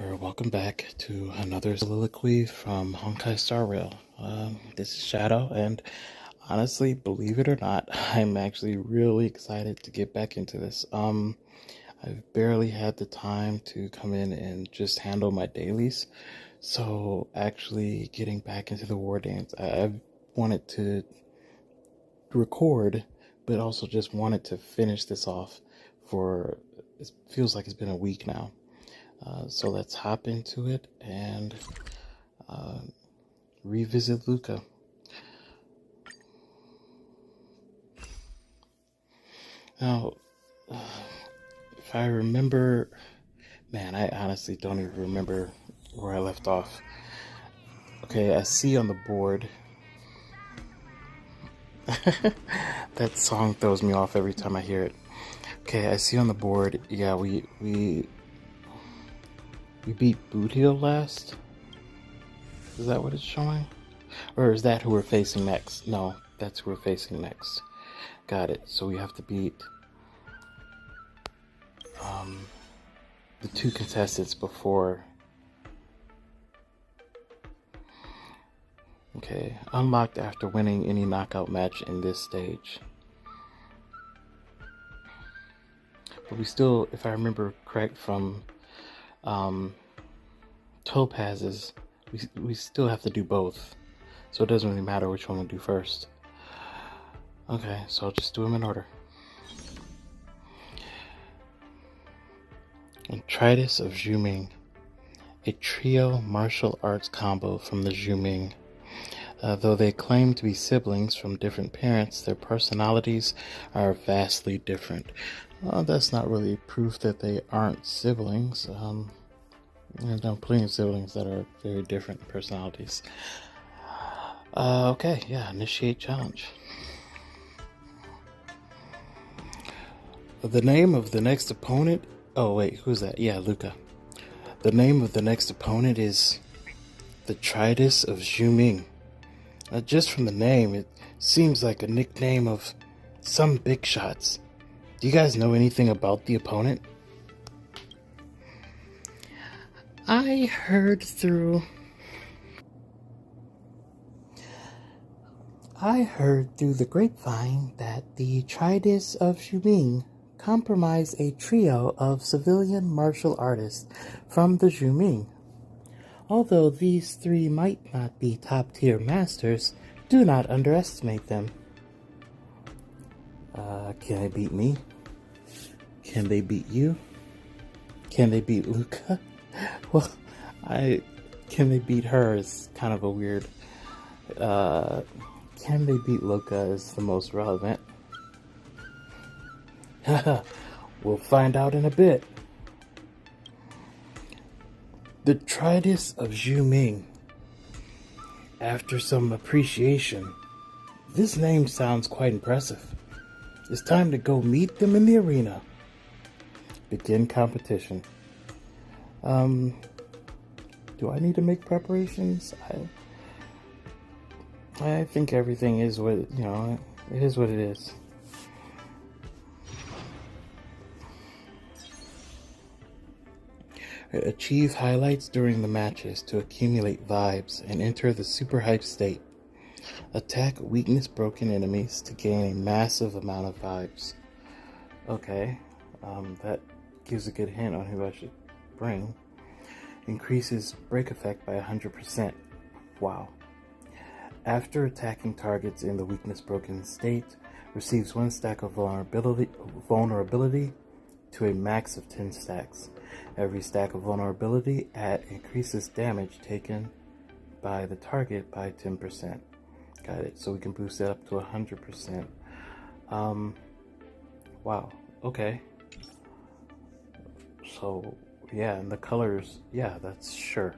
or welcome back to another soliloquy from Honkai Star Rail. This is Shadow, and honestly, believe it or not, I'm actually really excited to get back into this. I've barely had the time to come in and just handle my dailies, so actually getting back into the Wardance, I've wanted to record, but also just wanted to finish this off for, it feels like it's been a week now. So let's hop into it and revisit Luka. Now, if I remember, man, I honestly don't even remember where I left off. Okay, I see on the board. That song throws me off every time I hear it. Okay, I see on the board. Yeah, we beat Boothill last. Is that what it's showing? Or is that who we're facing next? No, that's who we're facing next. Got it. So we have to beat the two contestants before. Okay, unlocked after winning any knockout match in this stage. But we still, if I remember correct from Topaz's, we still have to do both. So it doesn't really matter which one we do first. Okay, so I'll just do them in order. Detritus of Zhuming, a trio martial arts combo from the Zhuming. Though they claim to be siblings from different parents, their personalities are vastly different. That's not really proof that they aren't siblings. There's no plenty of siblings that are very different personalities. Okay, yeah, initiate challenge. The name of the next opponent... Oh, wait, who's that? Yeah, Luka. The name of the next opponent is the Detritus of Zhuming. Just from the name, it seems like a nickname of some big shots. Do you guys know anything about the opponent? I heard through the grapevine that the Detritus of Zhuming comprise a trio of civilian martial artists from the Zhuming. Although these three might not be top-tier masters, do not underestimate them. Can they beat me? Can they beat you? Can they beat Luka? Well, can they beat her is kind of a weird... can they beat Luka is the most relevant. We'll find out in a bit. The Detritus of Zhuming. After some appreciation, this name sounds quite impressive. It's time to go meet them in the arena. Begin competition. Do I need to make preparations? I think everything is what, it is what it is. Achieve highlights during the matches to accumulate vibes and enter the super hype state. Attack weakness broken enemies to gain a massive amount of vibes. Okay, that gives a good hint on who I should bring. Increases break effect by 100%. Wow. After attacking targets in the weakness broken state, receives 1 stack of vulnerability to a max of 10 stacks. Every stack of vulnerability increases damage taken by the target by 10%. Got it. So we can boost that up to 100%. Wow. Okay. So, yeah, and the colors, yeah, that's sure.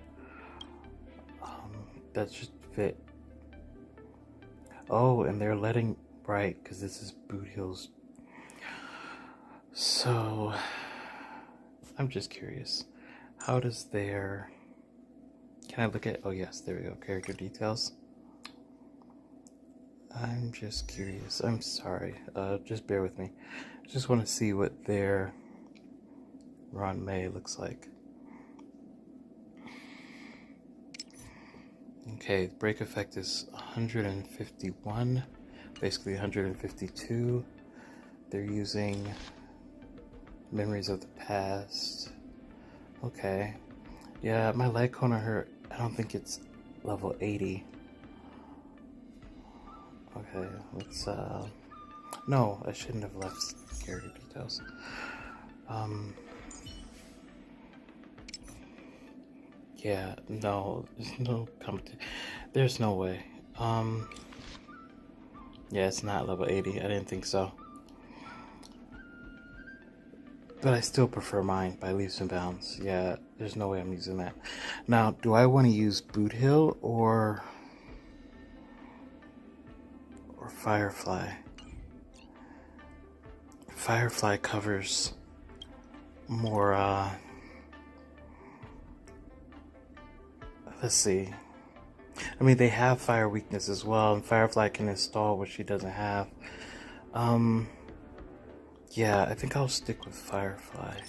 That should fit. Oh, and they're letting... Right, because this is Boot Hill's. So, I'm just curious. How does their... Can I look at... Oh, yes, there we go. Character details. I'm just curious. I'm sorry. Just bear with me. I just want to see what their Ron May looks like. Okay, break effect is 151, basically 152. They're using memories of the past. Okay. Yeah, my leg corner hurt. I don't think it's level 80. Okay, let's no, I shouldn't have left character details. Yeah, no, there's no there's no way. Yeah, it's not level 80. I didn't think so. But I still prefer mine by leaps and bounds. Yeah, there's no way I'm using that. Now, do I want to use Boot Hill or Firefly? Firefly covers more, let's see. I mean, they have fire weakness as well, and Firefly can install what she doesn't have. Yeah, I think I'll stick with Firefly.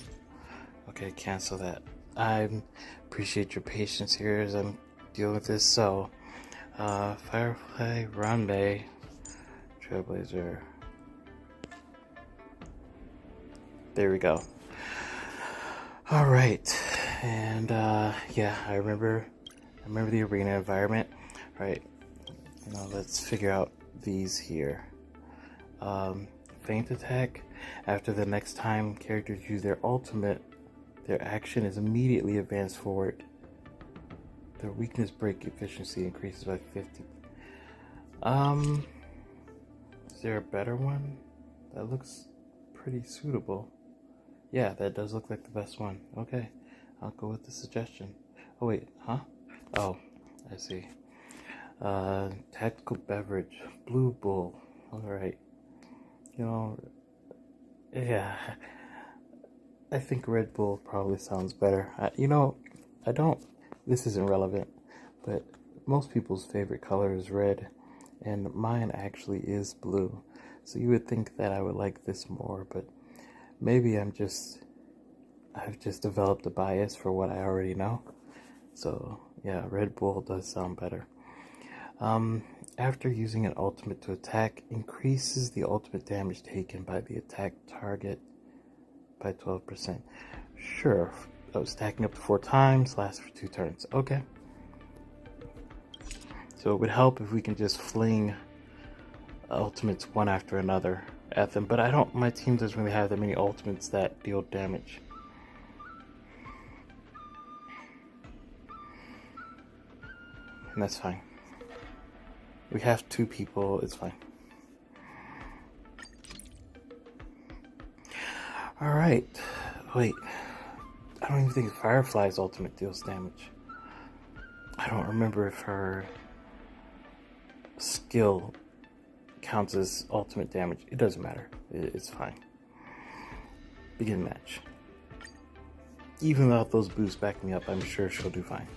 Okay, cancel that. I appreciate your patience here as I'm dealing with this. So, Firefly, Ronde, Trailblazer. There we go. All right, and yeah, I remember the arena environment. All right, now let's figure out these here. Feint attack. After the next time characters use their ultimate, their action is immediately advanced forward. Their weakness break efficiency increases by 50. Is there a better one? That looks pretty suitable. Yeah, that does look like the best one. Okay, I'll go with the suggestion. Oh wait, huh? Oh, I see. Tactical beverage, Blue Bull. Alright. You know, yeah, I think Red Bull probably sounds better. This isn't relevant, but most people's favorite color is red, and mine actually is blue. So you would think that I would like this more, but maybe I've just developed a bias for what I already know. So yeah, Red Bull does sound better. After using an ultimate to attack, increases the ultimate damage taken by the attack target by 12%. Sure, stacking up to 4 times, lasts for 2 turns. Okay. So it would help if we can just fling ultimates one after another at them, but my team doesn't really have that many ultimates that deal damage. And that's fine. We have 2 people, it's fine. Alright, wait. I don't even think Firefly's ultimate deals damage. I don't remember if her skill counts as ultimate damage. It doesn't matter. It's fine. Begin match. Even without those boosts backing me up, I'm sure she'll do fine.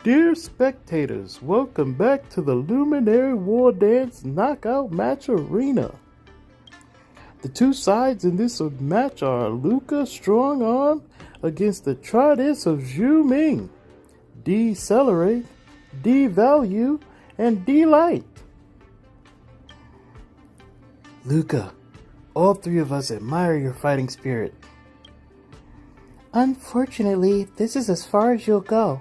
Dear spectators, welcome back to the Luminary Wardance Knockout Match Arena. The 2 sides in this match are Luka Strong Arm against the Tridents of Zhu Ming, Decelerate, Devalue, and Delight. Luka, all 3 of us admire your fighting spirit. Unfortunately, this is as far as you'll go.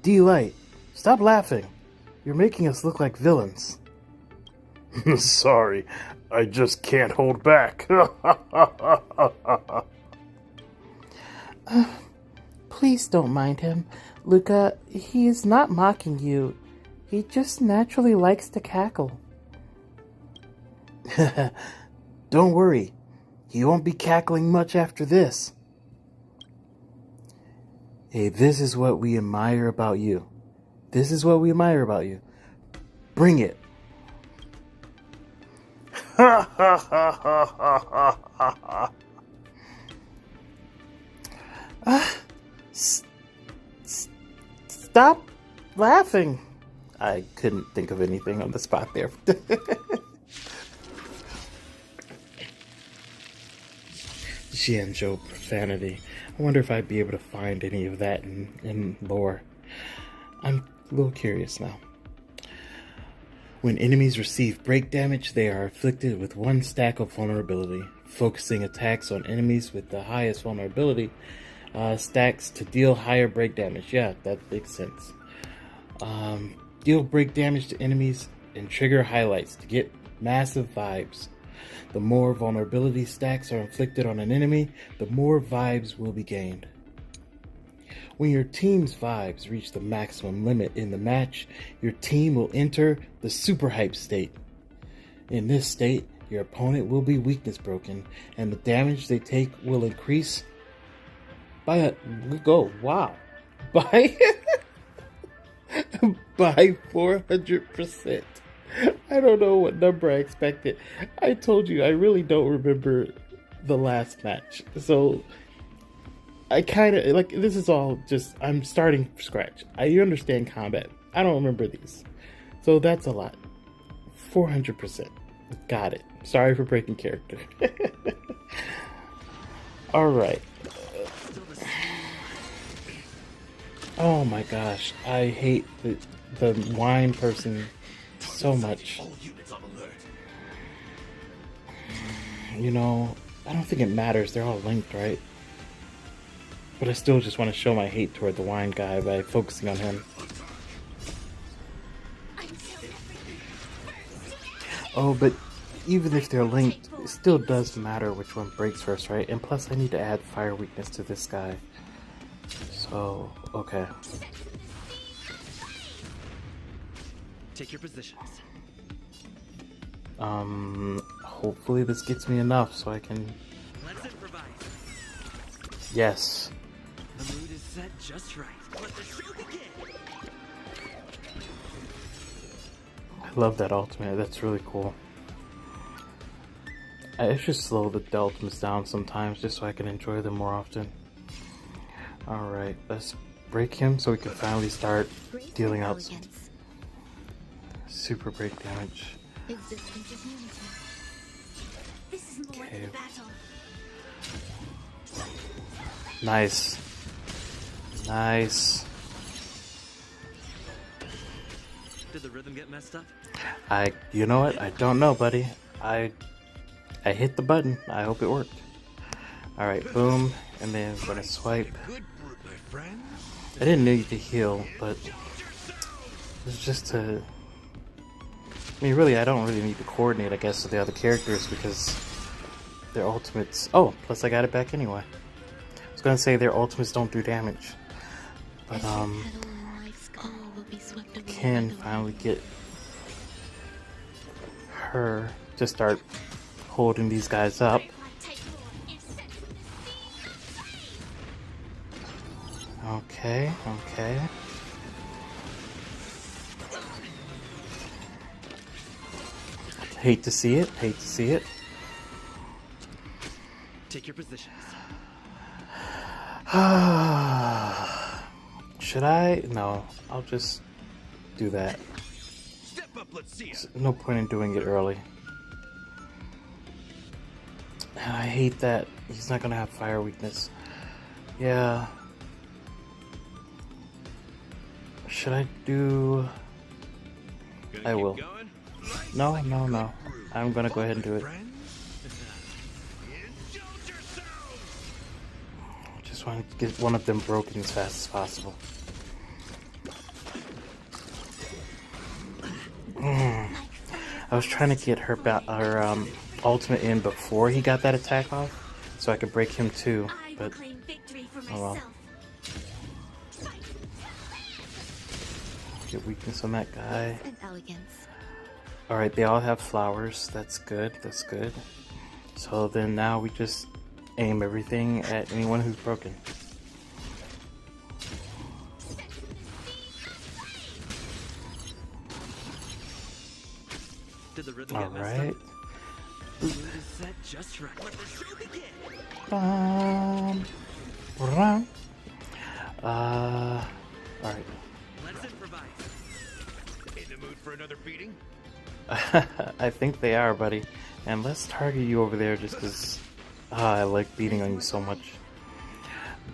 Delight, stop laughing. You're making us look like villains. Sorry, I just can't hold back. Please don't mind him. Luka, he is not mocking you. He just naturally likes to cackle. Don't worry. He won't be cackling much after this. Hey, this is what we admire about you. This is what we admire about you. Bring it. Stop laughing. I couldn't think of anything on the spot there. Xianzhou profanity. I wonder if I'd be able to find any of that in lore. I'm a little curious now. When enemies receive break damage, they are afflicted with 1 stack of vulnerability. Focusing attacks on enemies with the highest vulnerability stacks to deal higher break damage. Yeah, that makes sense. Deal break damage to enemies and trigger highlights to get massive vibes. The more vulnerability stacks are inflicted on an enemy, the more vibes will be gained. When your team's vibes reach the maximum limit in the match, your team will enter the super hype state. In this state, your opponent will be weakness broken, and the damage they take will increase by by 400%. I don't know what number I expected. I told you I really don't remember the last match, so I kind of like this is all just I'm starting from scratch. You understand combat. I don't remember these, so that's a lot. 400%. Got it. Sorry for breaking character. All right. Oh my gosh, I hate the wine person so much. You know, I don't think it matters. They're all linked, right? But I still just want to show my hate toward the wine guy by focusing on him. Oh, but even if they're linked, it still does matter which one breaks first, right? And plus, I need to add fire weakness to this guy. So, okay. Take your positions. Hopefully this gets me enough so I can... Let's improvise. Yes. The mood is set just right. Let the show begin. I love that ultimate. That's really cool. I should slow the ultimates down sometimes just so I can enjoy them more often. Alright, let's break him so we can finally start dealing out some super break damage. Okay. Nice. Nice. Did the rhythm get messed up? You know what? I don't know, buddy. I hit the button. I hope it worked. Alright, boom. And then I'm gonna swipe. I didn't need to heal, but it's just to... I mean, really, I don't really need to coordinate, I guess, with the other characters because their ultimates... Oh, plus I got it back anyway. I was gonna say their ultimates don't do damage. But, can finally get her to start holding these guys up. Okay, okay. Hate to see it, hate to see it. Take your positions. Should I? No, I'll just do that. Step up, let's see it. No point in doing it early. And I hate that he's not gonna have fire weakness. Yeah. Should I do... I will. No, no, no. I'm gonna go ahead and do it. Just want to get one of them broken as fast as possible. I was trying to get her ultimate in before he got that attack off, so I could break him too, but oh well. Get weakness on that guy. Alright, they all have flowers. That's good, that's good. So then now we just aim everything at anyone who's broken. Did the rhythm get messed Alright. up? The mood is set just right. Let the show begin. Alright. Let's improvise. In the mood for another beating? I think they are, buddy. And let's target you over there just because Ah, I like beating on you so much.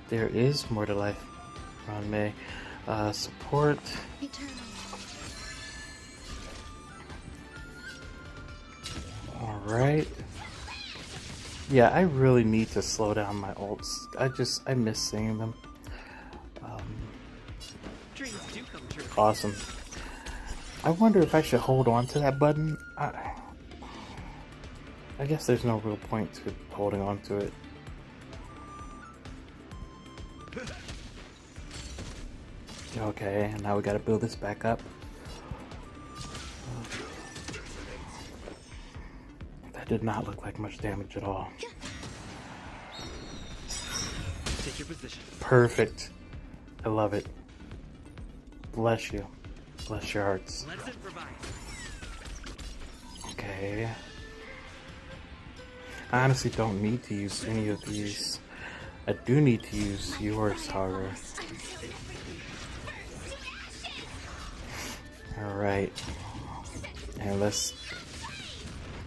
There is more to life. Ron May. Support. Eternal. Alright. Yeah, I really need to slow down my ults. I miss seeing them. Dreams do come true. Awesome. I wonder if I should hold on to that button. I guess there's no real point to holding on to it. Okay, and now we gotta build this back up. That did not look like much damage at all. Take your position. Perfect. I love it. Bless you. Bless your hearts. Let's improvise. Okay. I honestly don't need to use any of these. I do need to use yours, however. Alright. And let's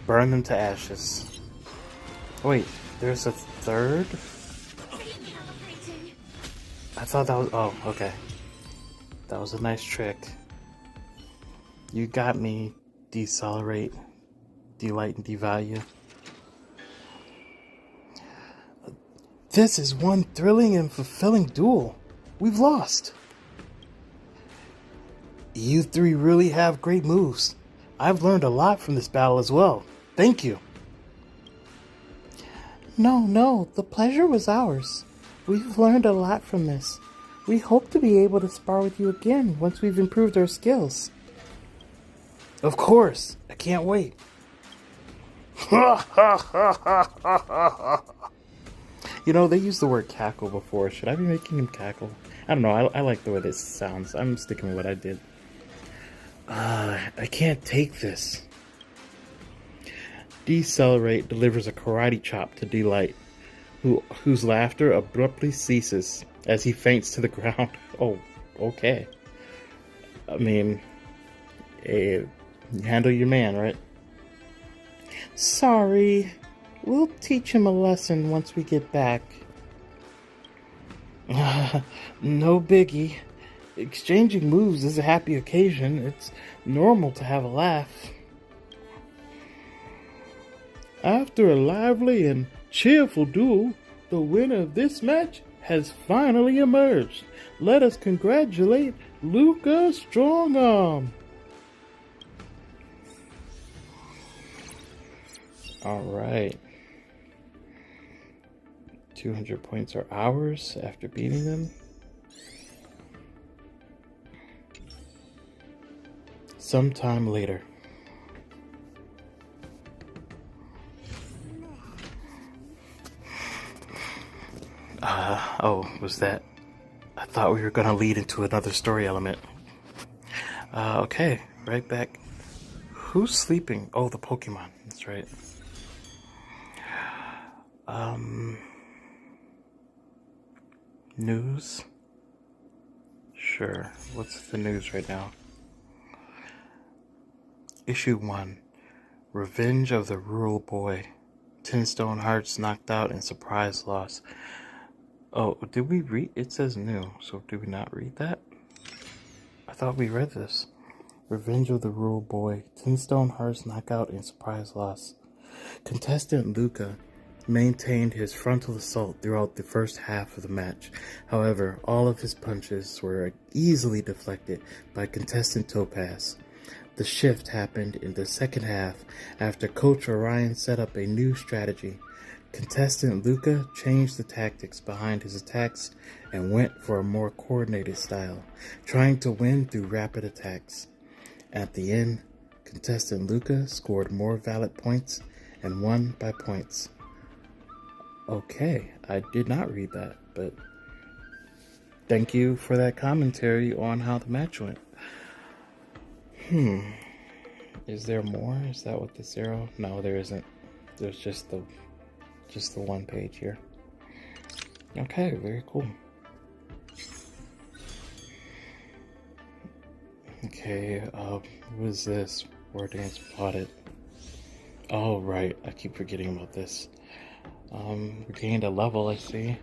burn them to ashes. Wait, there's a third? I thought that was... Oh, okay. That was a nice trick. You got me. Decelerate, delight, and devalue. This is one thrilling and fulfilling duel. We've lost. You three really have great moves. I've learned a lot from this battle as well. Thank you. No, the pleasure was ours. We've learned a lot from this. We hope to be able to spar with you again once we've improved our skills. Of course. I can't wait. You know, they used the word cackle before. Should I be making him cackle? I don't know. I like the way this sounds. I'm sticking with what I did. I can't take this. Decelerate delivers a karate chop to Delight, whose laughter abruptly ceases as he faints to the ground. Oh, okay. I mean, you handle your man, right? Sorry. We'll teach him a lesson once we get back. No biggie. Exchanging moves is a happy occasion. It's normal to have a laugh. After a lively and cheerful duel, the winner of this match has finally emerged. Let us congratulate Luka Strongarm. Alright. 200 points are ours after beating them. Sometime later. Oh, was that? I thought we were gonna lead into another story element. Okay, right back. Who's sleeping? Oh, the Pokemon. That's right. News? Sure. What's the news right now? Issue 1. Revenge of the Rural Boy. 10 Stone Hearts knocked out and surprise loss. Oh, did we read? It says new, so did we not read that? I thought we read this. Revenge of the Rural Boy. 10 Stone Hearts knockout and surprise loss. Contestant Luka maintained his frontal assault throughout the first half of the match. However, all of his punches were easily deflected by contestant Topaz. The shift happened in the second half after Coach Orion set up a new strategy. Contestant Luka changed the tactics behind his attacks and went for a more coordinated style, trying to win through rapid attacks. At the end, contestant Luka scored more valid points and won by points. Okay, I did not read that, but thank you for that commentary on how the match went. Is there more? Is that what the zero? No, there isn't. There's just the one page here. Okay, very cool. Okay, what is this? Wardance plotted. Oh, right. I keep forgetting about this. We gained a level, I see.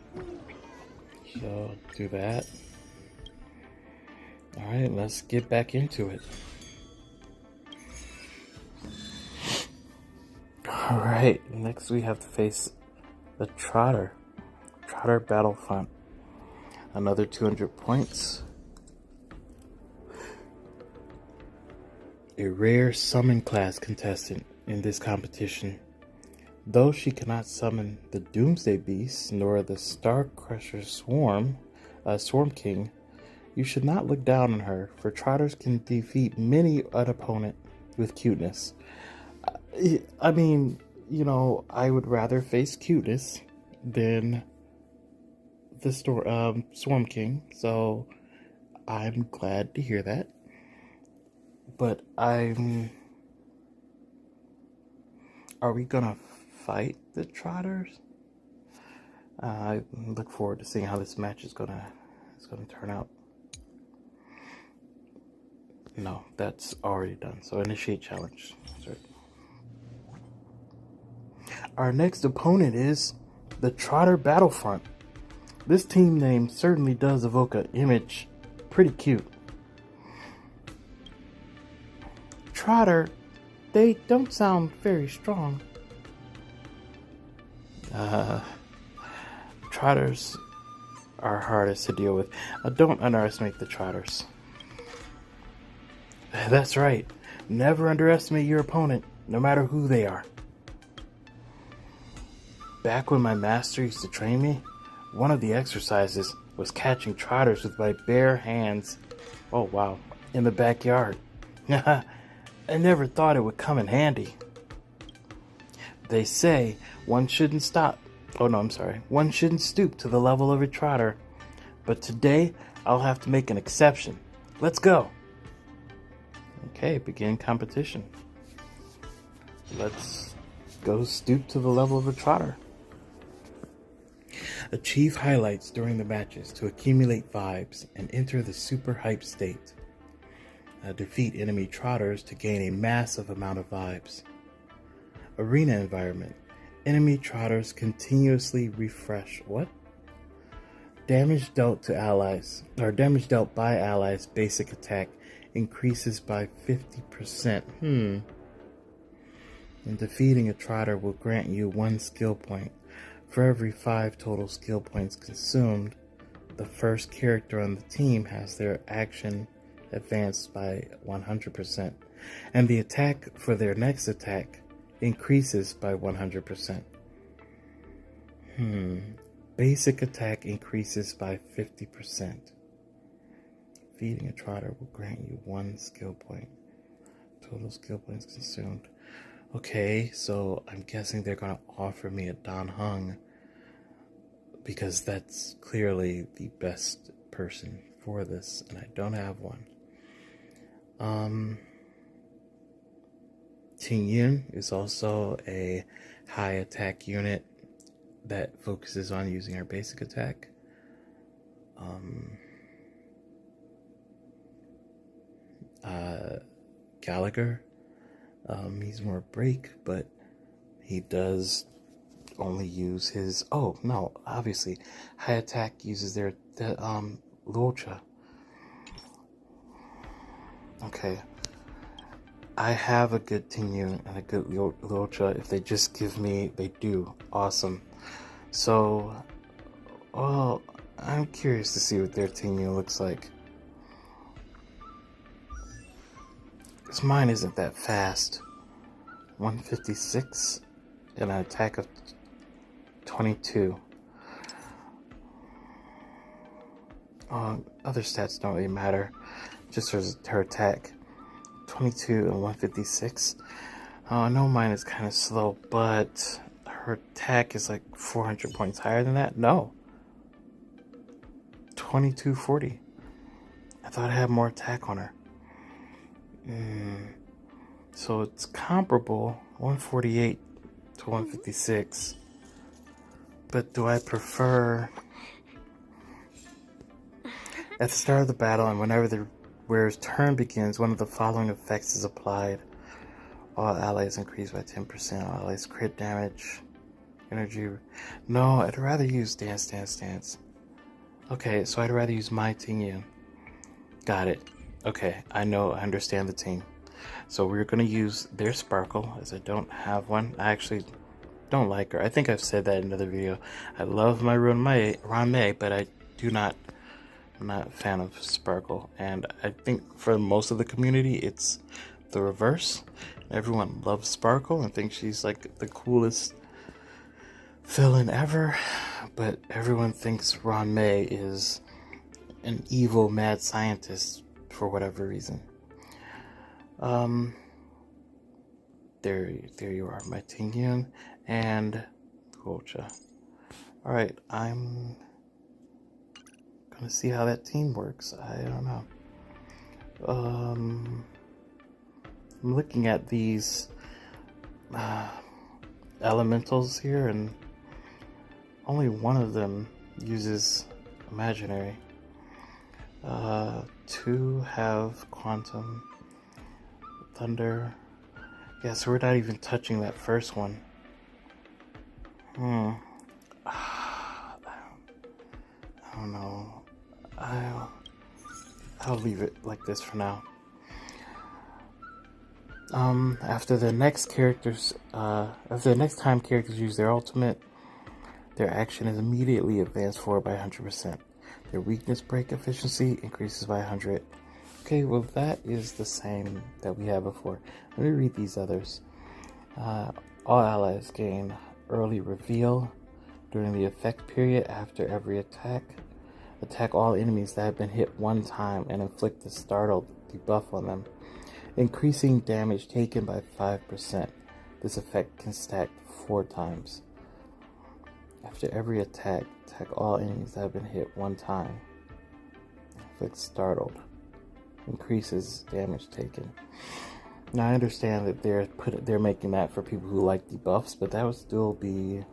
So do that. Alright, let's get back into it. Alright, next we have to face the Trotter. Trotter Battlefront. Another 200 points. A rare summon class contestant in this competition. Though she cannot summon the Doomsday Beast nor the Star Crusher Swarm King, you should not look down on her, for Trotters can defeat many an opponent with cuteness. I mean, you know, I would rather face cuteness than the Swarm King, so I'm glad to hear that. But are we gonna fight the Trotters? I look forward to seeing how this match is gonna turn out. No, that's already done. So initiate challenge. Sorry. Our next opponent is the Trotter Battlefront. This team name certainly does evoke an image pretty cute. Trotter, they don't sound very strong. Trotters are hardest to deal with. Don't underestimate the Trotters. That's right. Never underestimate your opponent, no matter who they are. Back when my master used to train me, one of the exercises was catching Trotters with my bare hands. Oh wow, in the backyard. I never thought it would come in handy. They say one shouldn't one shouldn't stoop to the level of a Trotter. But today, I'll have to make an exception. Let's go. Okay, begin competition. Let's go stoop to the level of a Trotter. Achieve highlights during the matches to accumulate vibes and enter the super hype state. Defeat enemy Trotters to gain a massive amount of vibes. Arena environment. Enemy Trotters continuously refresh. What? Damage dealt to allies, or damage dealt by allies' basic attack increases by 50%. And defeating a Trotter will grant you 1 skill point. For every 5 total skill points consumed, the first character on the team has their action advanced by 100%, and the attack for their next attack increases by 100%. Basic attack increases by 50%. Feeding a Trotter will grant you 1 skill point. Total skill points consumed. Okay, so I'm guessing they're going to offer me a Dan Heng, because that's clearly the best person for this, and I don't have one. Ting Yun is also a high attack unit that focuses on using our basic attack. Gallagher, he's more break, but he does only use his, obviously high attack uses their Lucha. Okay, I have a good Tingyun and a good Lucha. If they just give me, they do awesome. So, well, I'm curious to see what their Tingyun looks like. Because mine isn't that fast. 156 and an attack of 22. Other stats don't really matter. Just her attack. 22 and 156. I know mine is kind of slow, but her attack is like 400 points higher than that. No. 2240. I thought I had more attack on her. So it's comparable, 148 to 156. But do I prefer... At the start of the battle and whenever the wearer's turn begins, one of the following effects is applied. All allies increase by 10%. All allies crit damage Energy. No, I'd rather use Dance, Dance, Dance. Okay, so I'd rather use my Tingyun. Got it. Okay, I understand the team. So we're gonna use their Sparkle, as I don't have one. I actually don't like her. I think I've said that in another video. I love my Ranmei, but I'm not a fan of Sparkle. And I think for most of the community, it's the reverse. Everyone loves Sparkle and thinks she's like the coolest villain ever, but everyone thinks Ranmei is an evil mad scientist for whatever reason. There you are, my Tingyun and Gocha. Alright, I'm gonna see how that team works. I don't know. I'm looking at these elementals here, and only one of them uses imaginary. 2 have quantum, thunder. Yeah, so we're not even touching that first one. I don't know. I'll leave it like this for now. After the next time characters use their ultimate, their action is immediately advanced forward by 100%. Their weakness break efficiency increases by 100. Okay, well that is the same that we had before. Let me read these others. All allies gain early reveal during the effect period after every attack. Attack all enemies that have been hit one time and inflict a startled debuff on them, increasing damage taken by 5%. This effect can stack 4 times. After every attack, attack all enemies that have been hit one time. Inflict startled. Increases damage taken. Now I understand that they're making that for people who like debuffs, but that would still be...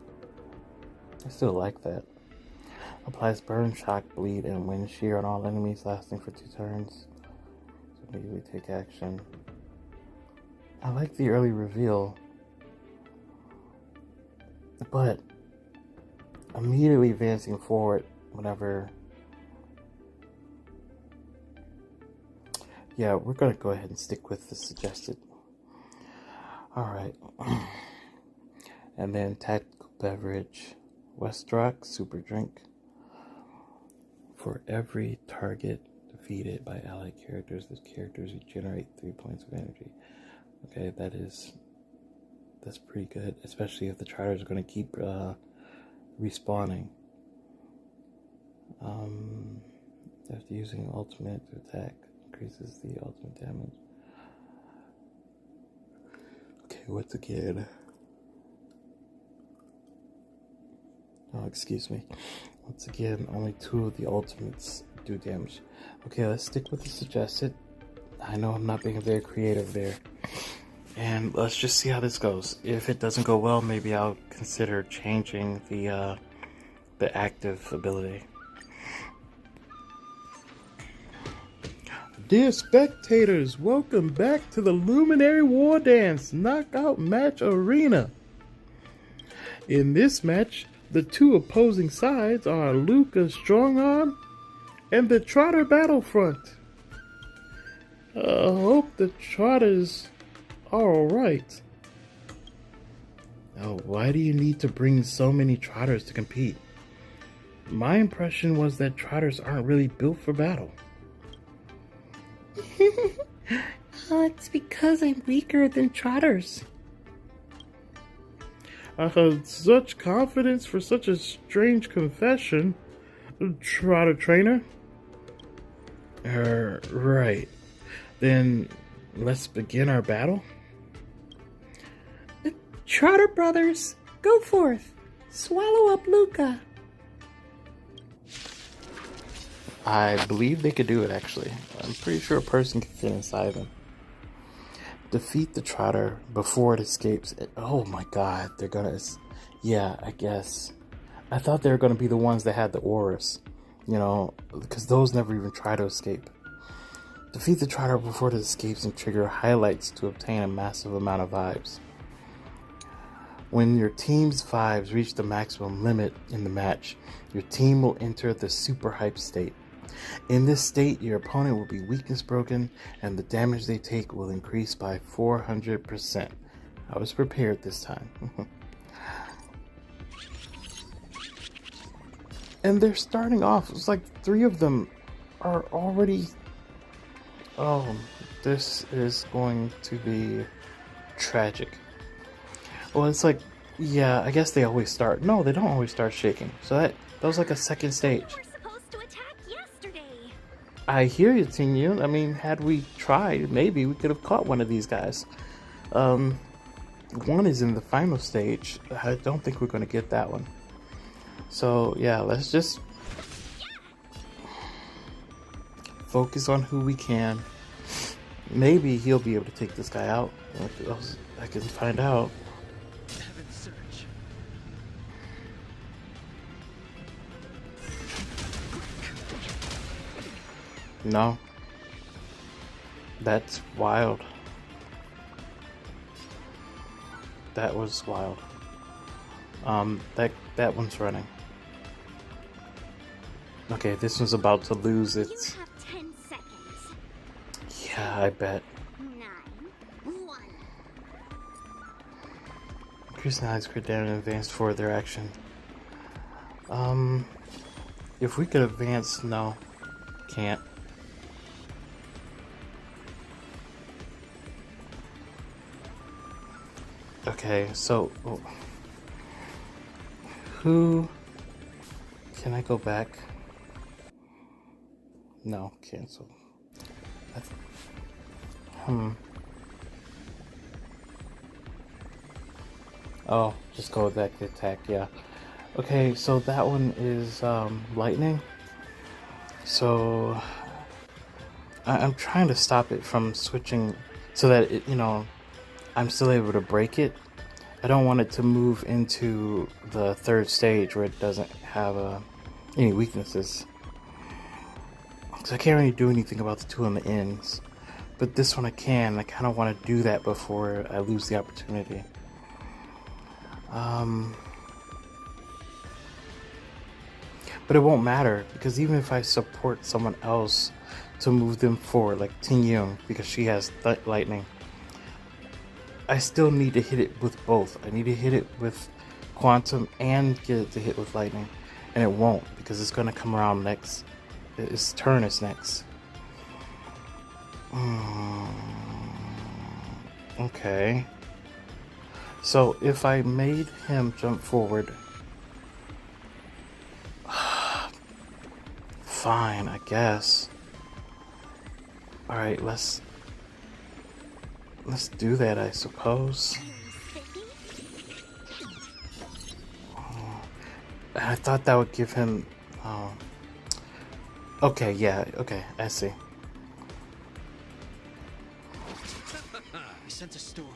I still like that. Applies burn, shock, bleed, and wind shear on all enemies lasting for 2 turns. So immediately take action. I like the early reveal, but immediately advancing forward whenever... Yeah, we're gonna go ahead and stick with the suggested. Alright. And then tactical beverage. Westrock super drink. For every target defeated by allied characters, the characters regenerate 3 points of energy. Okay, that's pretty good, especially if the Triders are going to keep respawning. After using ultimate to attack, increases the ultimate damage. Okay, once again. Oh, excuse me. Once again, only 2 of the ultimates do damage. Okay, let's stick with the suggested. I know I'm not being very creative there. And let's just see how this goes. If it doesn't go well, maybe I'll consider changing the active ability. Dear spectators, welcome back to the Luminary Wardance Knockout Match Arena. In this match, the 2 opposing sides are Luka Strongarm and the Trotter Battlefront. I hope the Trotters are alright. Oh, why do you need to bring so many Trotters to compete? My impression was that Trotters aren't really built for battle. It's because I'm weaker than Trotters. I had such confidence for such a strange confession, Trotter Trainer. Right. Then let's begin our battle. Trotter brothers, go forth. Swallow up Luka. I believe they could do it, actually. I'm pretty sure a person can fit inside them. Defeat the Trotter before it escapes. Oh my god, they're gonna... Yeah, I guess. I thought they were gonna be the ones that had the auras. You know, because those never even try to escape. Defeat the Trotter before it escapes and trigger highlights to obtain a massive amount of vibes. When your team's vibes reach the maximum limit in the match, your team will enter the super hype state. In this state, your opponent will be weakness broken, and the damage they take will increase by 400%. I was prepared this time. And they're starting off, it's like 3 of them are already... Oh, this is going to be tragic. Well, it's like, yeah, I guess they always start. No, they don't always start shaking. So that was like a second stage. We were supposed to attack yesterday. I hear you, Tingyun. I mean, had we tried, maybe we could have caught one of these guys. One is in the final stage. I don't think we're going to get that one. So, yeah, let's just focus on who we can. Maybe he'll be able to take this guy out. I can find out. Heaven search. No. That's wild. That was wild. That one's running. Okay, this one's about to lose its... You have 10 seconds. Yeah, I bet. 9, 1. Increase the eyes, crit down, and advance for their action. If we could advance, no. Can't. Okay, so... Oh. Who... Can I go back? No, cancel. Oh, just go back to attack, yeah. Okay, so that one is lightning. So I'm trying to stop it from switching so that it, I'm still able to break it. I don't want it to move into the third stage where it doesn't have any weaknesses. Because I can't really do anything about the 2 on the ends. But this one I can. I kind of want to do that before I lose the opportunity. But it won't matter, because even if I support someone else to move them forward, like Ting Young, because she has lightning, I still need to hit it with both. I need to hit it with quantum and get it to hit with lightning. And it won't, because it's going to come around next. Its turn is next. Okay. So if I made him jump forward, fine, I guess. Alright, let's do that, I suppose. I thought that would give him... Okay, yeah, okay, I see. I sense a storm.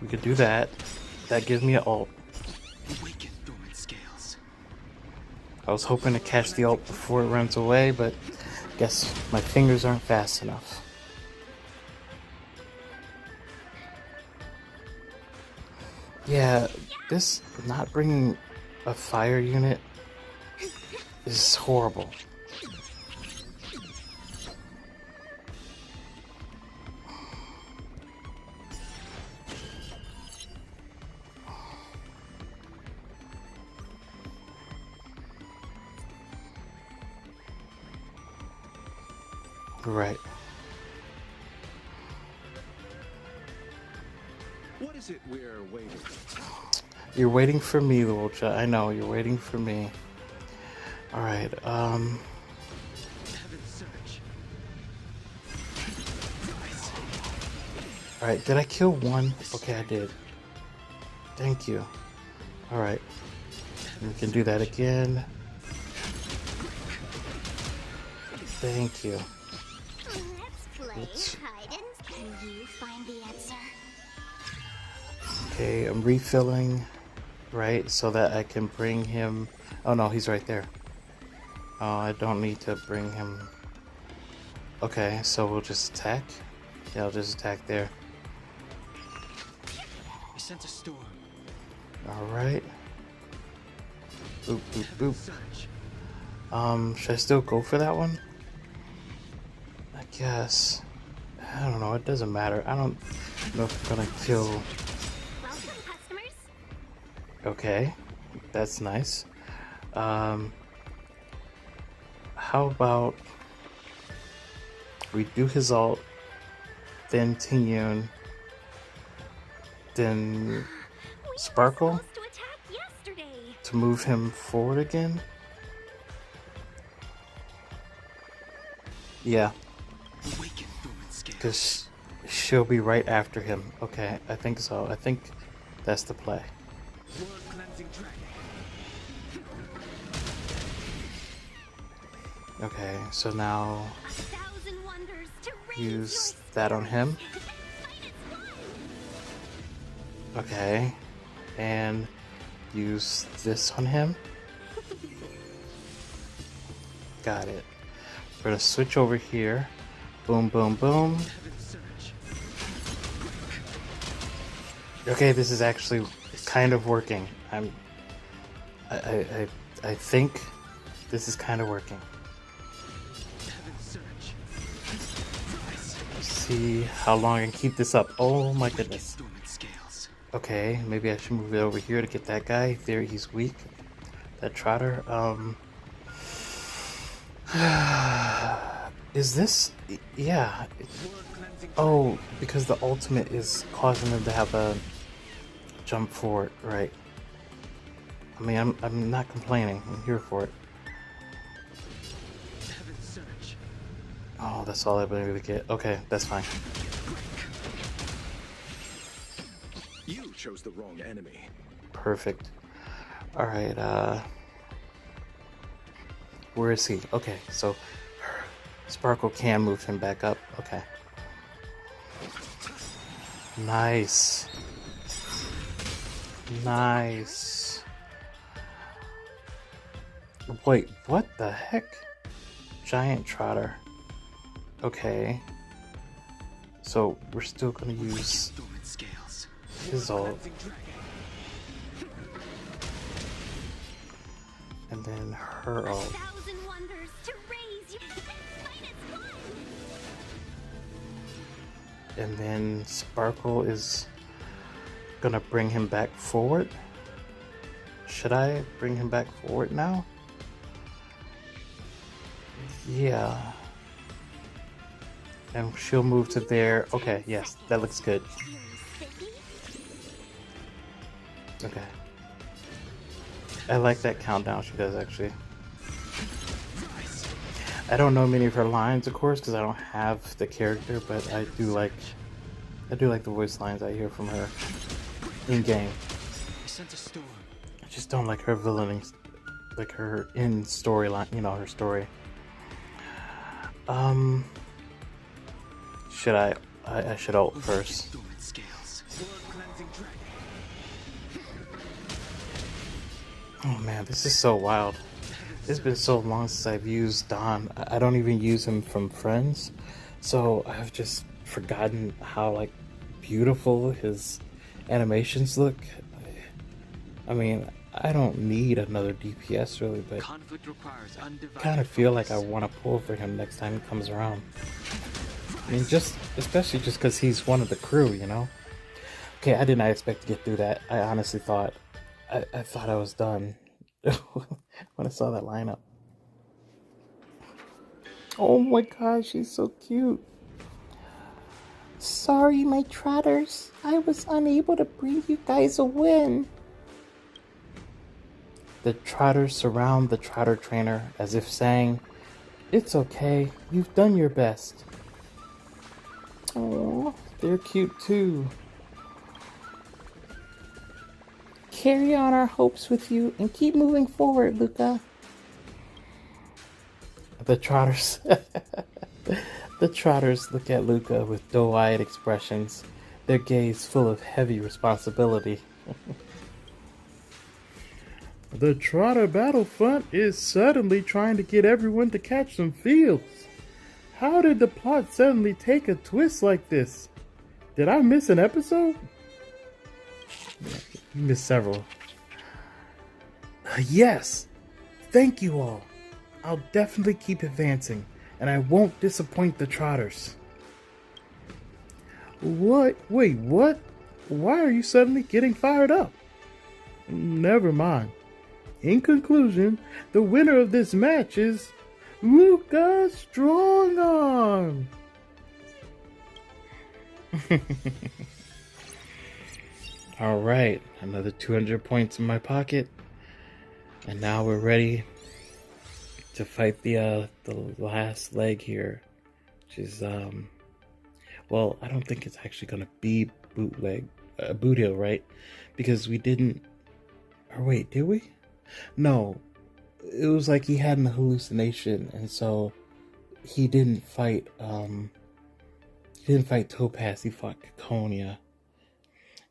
We could do that. That gives me an ult. Awaken dormant scales. I was hoping to catch the ult before it runs away, but guess my fingers aren't fast enough. Yeah, this not bringing a fire unit is horrible. Right. What is it we're waiting? You're waiting for me, Luka. I know, you're waiting for me. Alright, Heaven search. Alright, did I kill one? Okay, I did. Thank you. Alright. We can do that again. Thank you. Let's play hide and can you find the answer? Okay, I'm refilling, right, so that I can bring him... Oh no, he's right there. Oh, I don't need to bring him... Okay, so we'll just attack. Yeah, I'll just attack there. I sense a storm. Alright. Boop, boop, Heaven boop. surge. Should I still go for that one? I guess. I don't know, it doesn't matter. I don't know if I'm gonna kill. Welcome, customers. Okay, that's nice. How about we do his ult, then Tingyun, then We Sparkle were supposed to attack yesterday. to move him forward again? Yeah, Awaken dormant scales. because she'll be right after him. Okay, I think so. I think that's the play. World cleansing dragon. Okay, so now 1,000 wonders to raise use your that on him. fight is won. Okay, and use this on him. Got it. We're gonna switch over here. Boom, boom, boom. Heaven surge. Okay, this is actually kind of working. I think this is kind of working. Heaven surge. Let's see how long I can keep this up. Oh my goodness. Dormant scales. Okay, maybe I should move it over here to get that guy. There, he's weak. That Trotter. Is this? Yeah. World cleansing. Oh, because the ultimate is causing them to have a jump forward, right? I mean, I'm not complaining. I'm here for it. Heaven surge. Oh, that's all I've been able to get. Okay, that's fine. You chose the wrong enemy. Perfect. All right. Where is he? Okay, so Sparkle can move him back up. Okay. Nice. Nice. Wait, what the heck? Giant Trotter. Okay. So we're still gonna use Dormant scales. his ult, Cleansing dragon. and then her ult. 1,000 wonders to raise your fight is won. And then Sparkle is gonna bring him back forward. Should I bring him back forward now? Yeah. And she'll move to there. Okay, yes, that looks good. Okay. I like that countdown she does, actually. I don't know many of her lines, of course, because I don't have the character, but I do like the voice lines I hear from her in game. I sense a storm. I just don't like her villaining, like her in storyline, her story. Should I should ult first. Dormant scales. World cleansing dragon. Oh man, this is so wild. It's been so long since I've used Don. I don't even use him from Friends, so I've just forgotten how like beautiful his animations look. I mean, I don't need another DPS really, but Conflict requires undivided. kind of feel like I focus. want to pull for him next time he comes around. I mean, especially just because he's one of the crew, Okay, I did not expect to get through that. I honestly thought, I thought I was done when I saw that lineup. Oh my gosh, she's so cute. Sorry, my trotters. I was unable to bring you guys a win. The trotters surround the trotter trainer as if saying, "It's okay, you've done your best." Oh, they're cute too. Carry on our hopes with you and keep moving forward, Luka. The trotters The trotters look at Luka with doe-eyed expressions, their gaze full of heavy responsibility. The Trotter Battlefront is suddenly trying to get everyone to catch some feels. How did the plot suddenly take a twist like this? Did I miss an episode? You missed several. Yes! Thank you all. I'll definitely keep advancing, and I won't disappoint the Trotters. What? Wait, what? Why are you suddenly getting fired up? Never mind. In conclusion, the winner of this match is Luka Strongarm. All right, another 200 points in my pocket, and now we're ready to fight the last leg here, which is well, I don't think it's actually gonna be boot hill, right? Because we didn't. Or wait, did we? No, it was like he had an hallucination, and so he didn't fight. He didn't fight Topaz. He fought Caconia.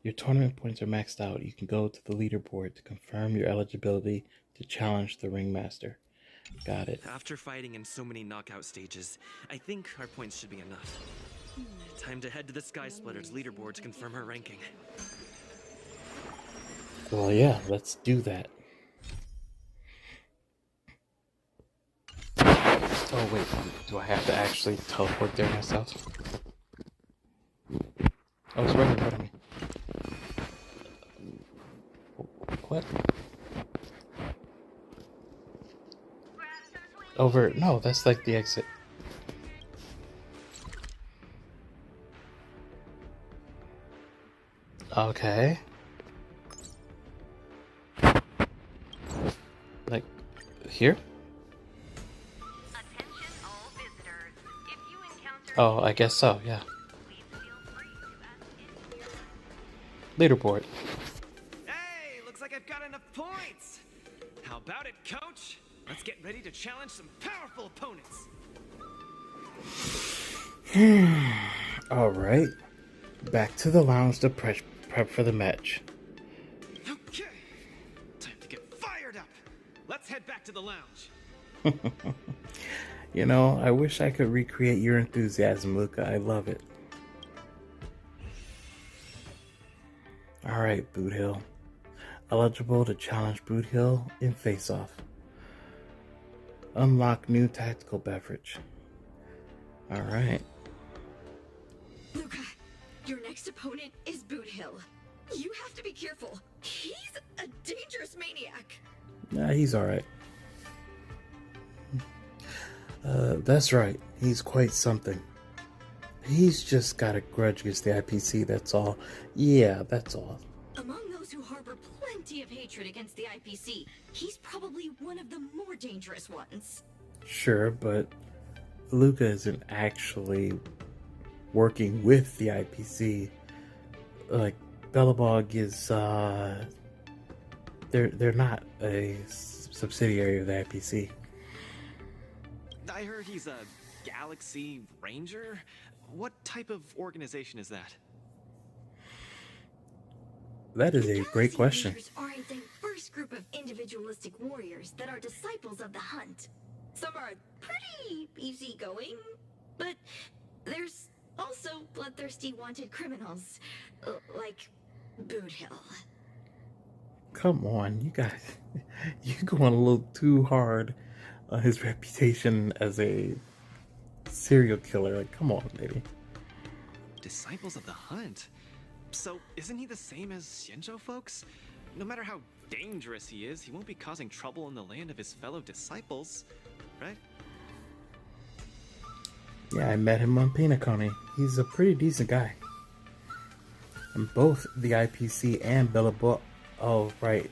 Your tournament points are maxed out. You can go to the leaderboard to confirm your eligibility to challenge the ringmaster. Got it. After fighting in so many knockout stages, I think our points should be enough. Time to head to the Sky Splitter's leaderboard to confirm her ranking. Well, yeah, let's do that. Oh, wait, do I have to actually teleport there myself? Oh, it's right in front of me. What? Over. No, that's like the exit. Okay. Like, here? Attention all visitors. If you encounter Oh, I guess so, yeah. please feel free to ask any Leaderboard. Hey, looks like I've got enough points. How about it, coach? Let's get ready to challenge some powerful opponents. Alright. Back to the lounge to prep for the match. Okay, time to get fired up. Let's head back to the lounge. You know, I wish I could recreate your enthusiasm, Luka. I love it. Alright, Boot Hill. Eligible to challenge Boot Hill in face-off. Unlock new tactical beverage. Alright. Luka, your next opponent is Boot Hill. You have to be careful. He's a dangerous maniac. Nah, he's alright. That's right. He's quite something. He's just got a grudge against the IPC, that's all. Yeah, that's all. Among those who harbor plenty of hatred against the IPC, he's probably one of the more dangerous ones. Sure, but Luka isn't actually working with the IPC. Like, Bellabog is, they're not a subsidiary of the IPC. I heard he's a Galaxy Ranger. What type of organization is that? That is a great Galaxy question. Rangers are a diverse group of individualistic warriors that are disciples of the hunt. Some are pretty easygoing, but there's also bloodthirsty wanted criminals, like Boot Hill. Come on, you guys. You're going a little too hard on his reputation as a serial killer. Like, come on, baby. Disciples of the Hunt? So, isn't he the same as Shinjo folks? No matter how dangerous he is, he won't be causing trouble in the land of his fellow disciples, right? Yeah, I met him on Pinacone. He's a pretty decent guy. And both the IPC and Bellabog... Oh, right.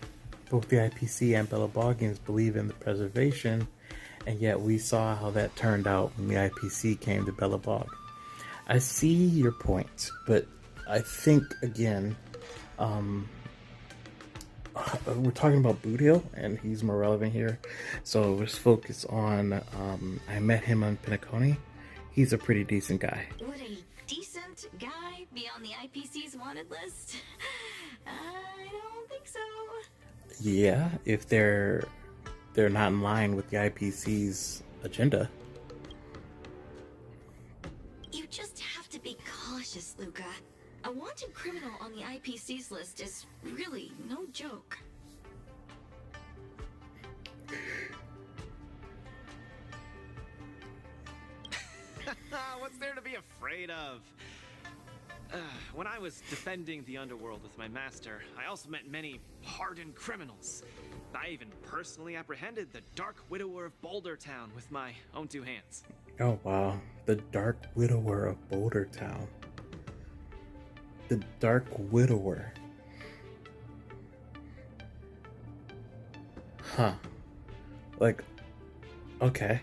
Both the IPC and Bellabogians believe in the preservation, and yet we saw how that turned out when the IPC came to Bellabog. I see your point, but I think, again, we're talking about Boot Hill, and he's more relevant here. So let's focus on, I met him on Pinacone. He's a pretty decent guy. Would a decent guy be on the IPC's wanted list? I don't think so. Yeah, if they're not in line with the IPC's agenda. to be cautious, Luka. A wanted criminal on the IPC's list is really no joke. What's there to be afraid of? When I was defending the underworld with my master, I also met many hardened criminals. I even personally apprehended the Dark Widower of Boulder Town with my own 2 hands. Oh wow, the Dark Widower of Boulder Town. The Dark Widower. Huh. Like, okay.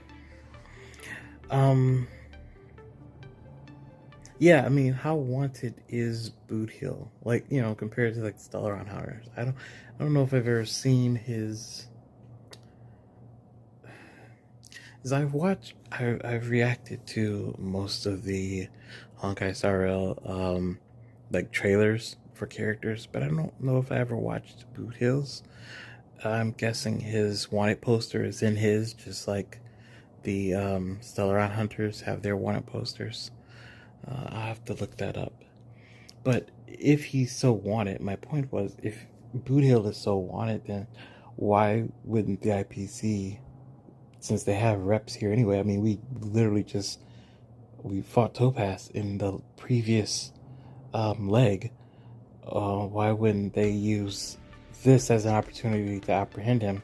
Yeah, I mean, how wanted is Boot Hill? Like, you know, compared to like Stellaron Hunters. I don't know if I've ever seen his. As I've reacted to most of the Honkai Star Rail like trailers for characters, but I don't know if I ever watched Boot Hill's. I'm guessing his wanted poster is in his, just like the Stellaron Hunters have their wanted posters. I'll have to look that up. But if he's so wanted, my point was, if Boot Hill is so wanted, then why wouldn't the IPC, since they have reps here anyway? I mean, we literally we fought Topaz in the previous leg. Why wouldn't they use this as an opportunity to apprehend him?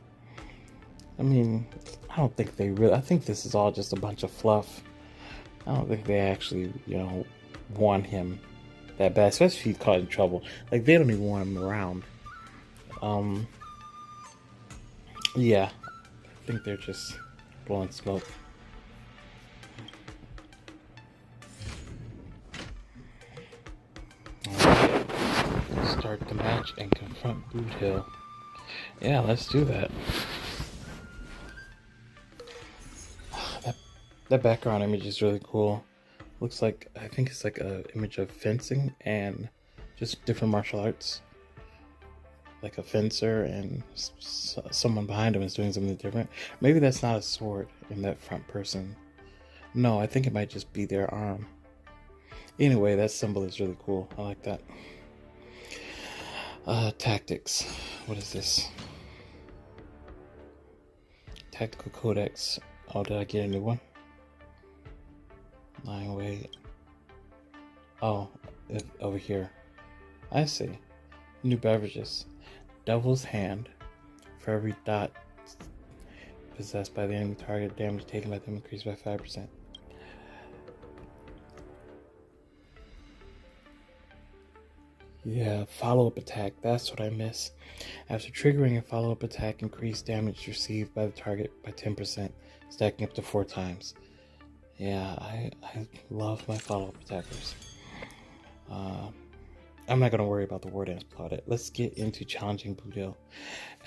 I mean, I don't think they really. I think this is all just a bunch of fluff. I don't think they actually, you know, want him that bad, especially if he's causing trouble. Like, they don't even want him around. Yeah, I think they're just blowing smoke. Start the match and confront Boot Hill. Yeah, let's do that. That background image is really cool. Looks like, I think it's like an image of fencing and just different martial arts. Like a fencer and someone behind him is doing something different. Maybe that's not a sword in that front person. No, I think it might just be their arm. Anyway, that symbol is really cool. I like that. Tactics. What is this? Tactical Codex. Oh, did I get a new one? Lying wait. Oh, over here. I see. New beverages. Devil's Hand. For every dot possessed by the enemy target, damage taken by them increased by 5%. Yeah, follow-up attack. That's what I miss. After triggering a follow-up attack, increase damage received by the target by 10%, stacking up to 4 times. Yeah, I love my follow-up attackers. I'm not going to worry about the Wardance plaudit. Let's get into challenging Boot Hill.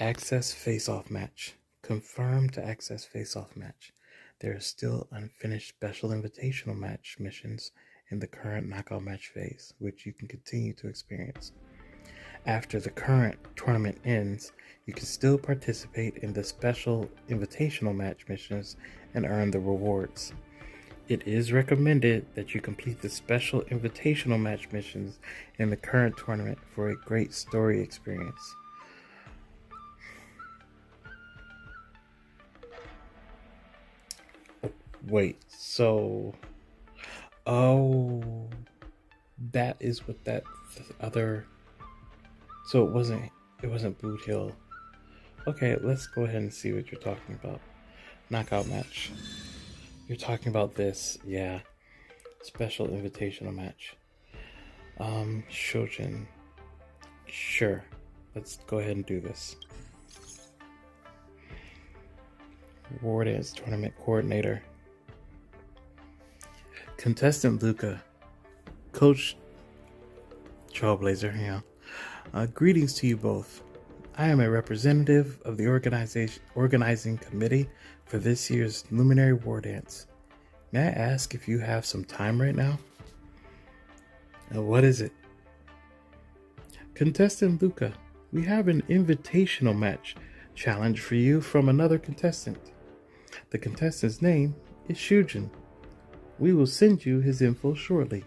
Access face-off match. Confirm to access face-off match. There are still unfinished special invitational match missions in the current knockout match phase, which you can continue to experience. After the current tournament ends, you can still participate in the special invitational match missions and earn the rewards. It is recommended that you complete the special invitational match missions in the current tournament for a great story experience. Wait, so... Oh... That is what that other... So it wasn't Boot Hill. Okay, let's go ahead and see what you're talking about. Knockout match. You're talking about this, yeah. Special invitational match. Shojin. Sure. Let's go ahead and do this. Wardance Tournament Coordinator. Contestant Luka. Coach Trailblazer, yeah. Greetings to you both. I am a representative of the organizing committee for this year's Luminary Wardance. May I ask if you have some time right now? What is it? Contestant Luka, we have an invitational match challenge for you from another contestant. The contestant's name is Shujin. We will send you his info shortly.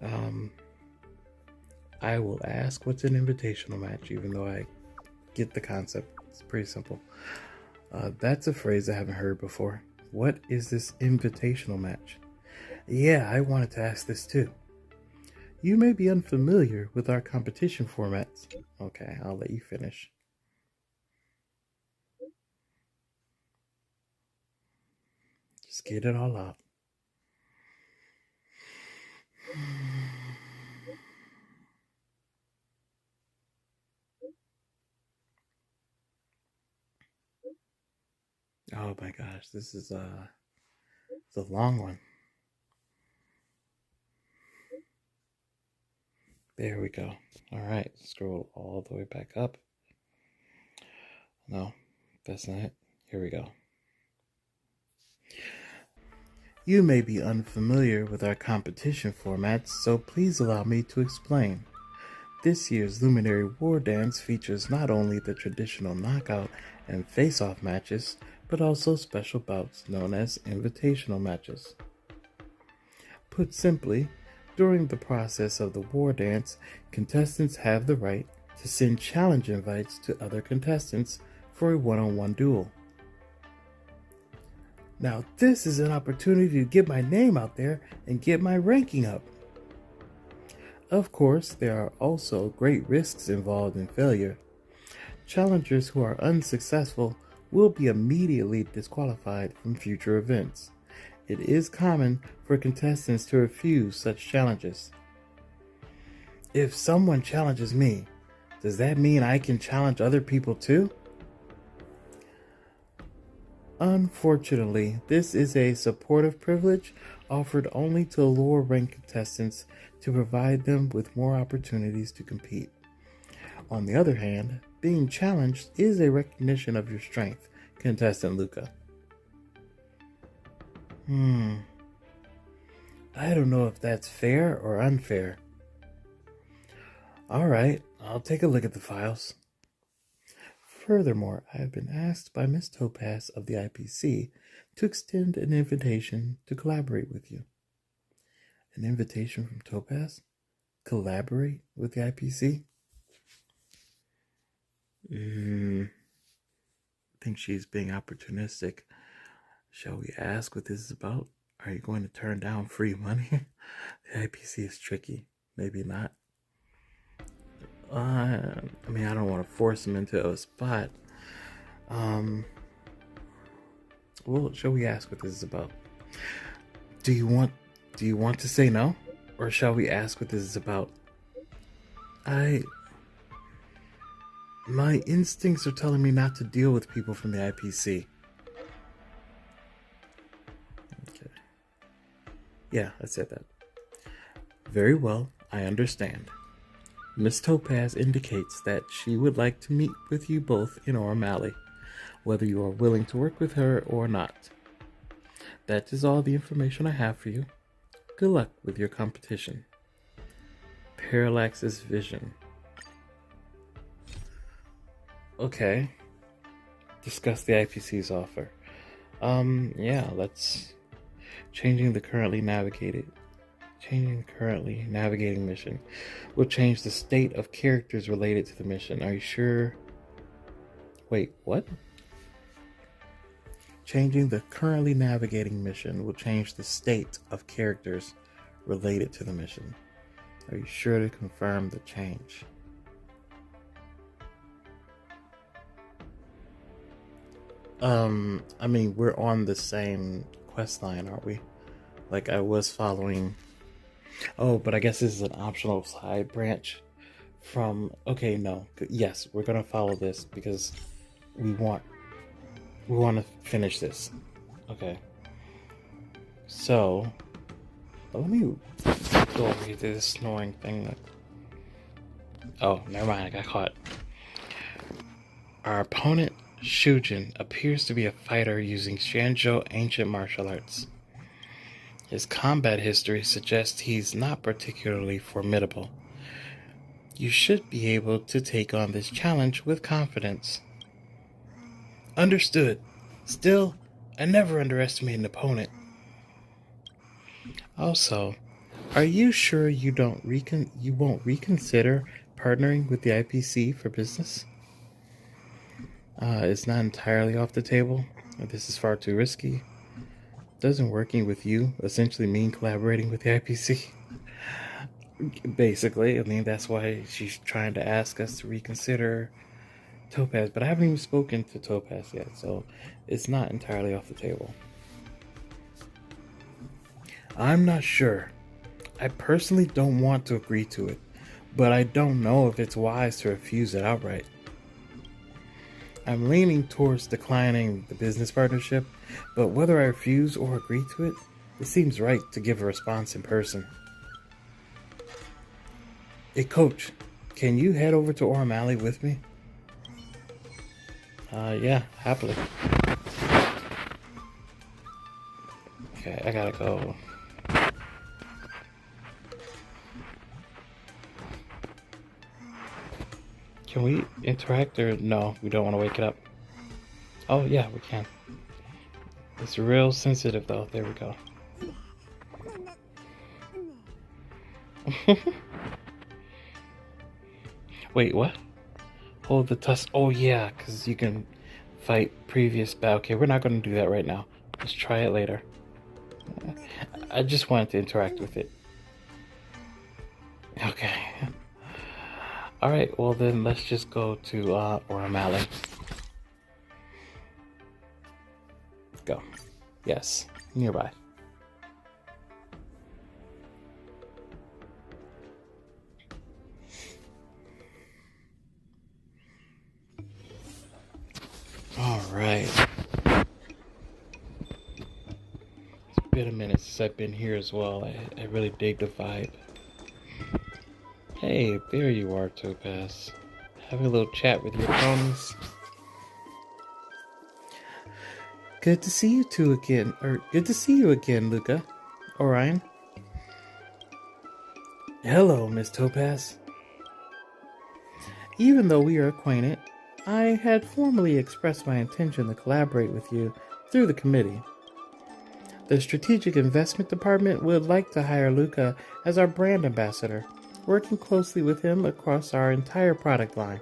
I will ask what's an invitational match, even though I get the concept. It's pretty simple. That's a phrase I haven't heard before. What is this invitational match? Yeah, I wanted to ask this too. You may be unfamiliar with our competition formats. Okay, I'll let you finish. Just get it all out. Oh my gosh, this is it's a long one. There we go. All right, scroll all the way back up. No, that's not it. Here we go. You may be unfamiliar with our competition formats, so please allow me to explain. This year's Luminary Wardance features not only the traditional knockout and face-off matches, but also special bouts known as invitational matches. Put simply, during the process of the Wardance, contestants have the right to send challenge invites to other contestants for a one-on-one duel. Now this is an opportunity to get my name out there and get my ranking up. Of course, there are also great risks involved in failure. Challengers who are unsuccessful will be immediately disqualified from future events. It is common for contestants to refuse such challenges. If someone challenges me, does that mean I can challenge other people too? Unfortunately, this is a supportive privilege offered only to lower ranked contestants to provide them with more opportunities to compete. On the other hand, being challenged is a recognition of your strength, contestant Luka. I don't know if that's fair or unfair. Alright, I'll take a look at the files. Furthermore, I have been asked by Miss Topaz of the IPC to extend an invitation to collaborate with you. An invitation from Topaz? Collaborate with the IPC? I think she's being opportunistic. Shall we ask what this is about? Are you going to turn down free money? The IPC is tricky. Maybe not. I don't want to force him into a spot. Well, shall we ask what this is about? Do you want to say no? Or shall we ask what this is about? My instincts are telling me not to deal with people from the IPC. Okay. Yeah, I said that. Very well, I understand. Miss Topaz indicates that she would like to meet with you both in Orm Alley, whether you are willing to work with her or not. That is all the information I have for you. Good luck with your competition. Parallax's Vision. Okay. Discuss the IPC's offer. Let's... Changing the currently navigating mission will change the state of characters related to the mission. Are you sure? Wait, what? Changing the currently navigating mission will change the state of characters related to the mission. Are you sure to confirm the change? We're on the same quest line, aren't we? Like, I was following... Oh, but I guess this is an optional side branch from... Okay, no. Yes, we're gonna follow this because we want to finish this. Okay. So, let me go over here to this snoring thing. Oh, never mind, I got caught. Our opponent, Shujin, appears to be a fighter using Shanzhou ancient martial arts. His combat history suggests he's not particularly formidable. You should be able to take on this challenge with confidence. Understood. Still, I never underestimate an opponent. Also, Are you sure you won't reconsider partnering with the IPC for business? It's not entirely off the table. This is far too risky. Doesn't working with you essentially mean collaborating with the IPC? Basically, I mean, that's why she's trying to ask us to reconsider Topaz, but I haven't even spoken to Topaz yet, so it's not entirely off the table. I'm not sure. I personally don't want to agree to it, but I don't know if it's wise to refuse it outright. I'm leaning towards declining the business partnership, but whether I refuse or agree to it, it seems right to give a response in person. Hey, Coach, can you head over to O'Malley with me? Yeah, happily. Okay, I gotta go. Can we interact or no? We don't want to wake it up. Oh, yeah, we can. It's real sensitive though. There we go. Wait, what? Hold the tusk. Oh, yeah, because you can fight previous battle. Okay, we're not going to do that right now. Let's try it later. I just wanted to interact with it. Okay. Alright, well then let's just go to O'Malley. Go. Yes, nearby. Alright. It's been a minute since I've been here as well. I really dig the vibe. Hey, there you are, Topaz. Having a little chat with your ponies. Good to see you two again. Good to see you again, Luka. Orion. Hello, Miss Topaz. Even though we are acquainted, I had formally expressed my intention to collaborate with you through the committee. The Strategic Investment Department would like to hire Luka as our brand ambassador, working closely with him across our entire product line.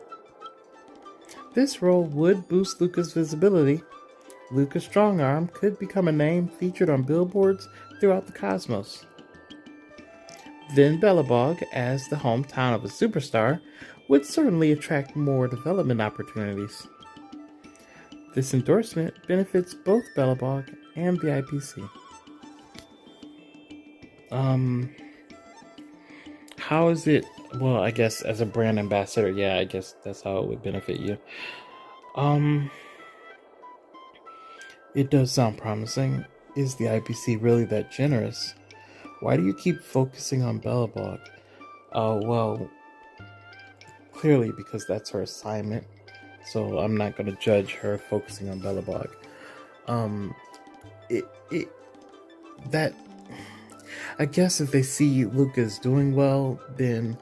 This role would boost Luka's visibility. Luka's strong arm could become a name featured on billboards throughout the cosmos. Then Belobog, as the hometown of a superstar, would certainly attract more development opportunities. This endorsement benefits both Belobog and the IPC. How is it? Well, I guess as a brand ambassador, yeah, I guess that's how it would benefit you. It does sound promising. Is the IPC really that generous? Why do you keep focusing on Belobog? Well, clearly because that's her assignment. So I'm not going to judge her focusing on Belobog. I guess if they see Luka's doing well, then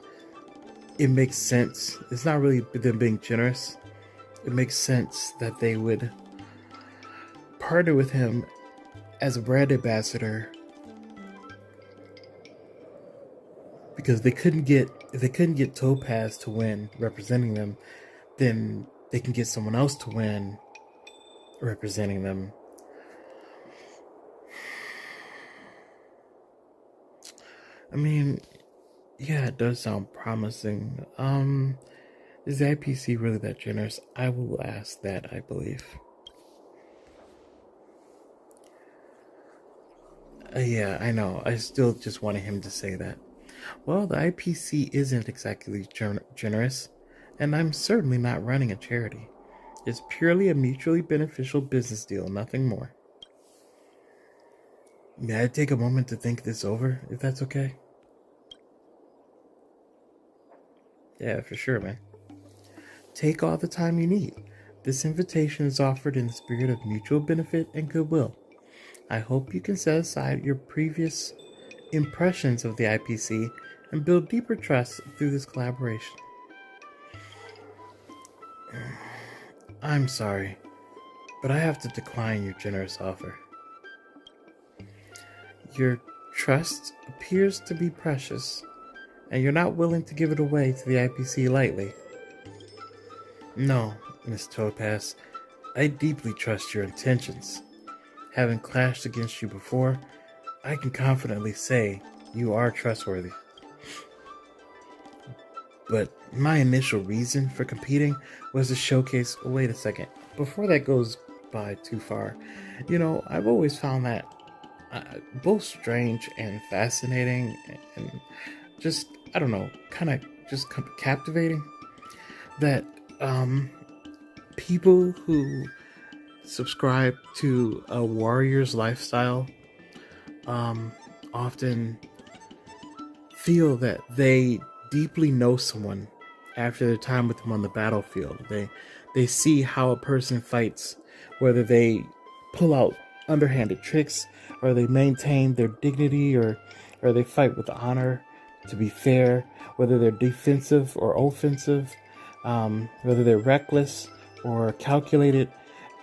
it makes sense. It's not really them being generous. It makes sense that they would partner with him as a brand ambassador, because if they couldn't get Topaz to win representing them, then they can get someone else to win representing them. I mean, yeah, it does sound promising. Is the IPC really that generous? I will ask that, I believe. Yeah, I know. I still just wanted him to say that. Well, the IPC isn't exactly generous, and I'm certainly not running a charity. It's purely a mutually beneficial business deal, nothing more. May I take a moment to think this over, if that's okay? Yeah, for sure, man. Take all the time you need. This invitation is offered in the spirit of mutual benefit and goodwill. I hope you can set aside your previous impressions of the IPC and build deeper trust through this collaboration. I'm sorry, but I have to decline your generous offer. Your trust appears to be precious, and you're not willing to give it away to the IPC lightly. No, Miss Topaz, I deeply trust your intentions. Having clashed against you before, I can confidently say you are trustworthy. But my initial reason for competing was to showcase... Wait a second. Before that goes by too far, I've always found that both strange and fascinating and just, I don't know, kind of just captivating that people who subscribe to a warrior's lifestyle often feel that they deeply know someone after their time with them on the battlefield. They see how a person fights, whether they pull out underhanded tricks or they maintain their dignity or they fight with honor to be fair, whether they're defensive or offensive, whether they're reckless or calculated,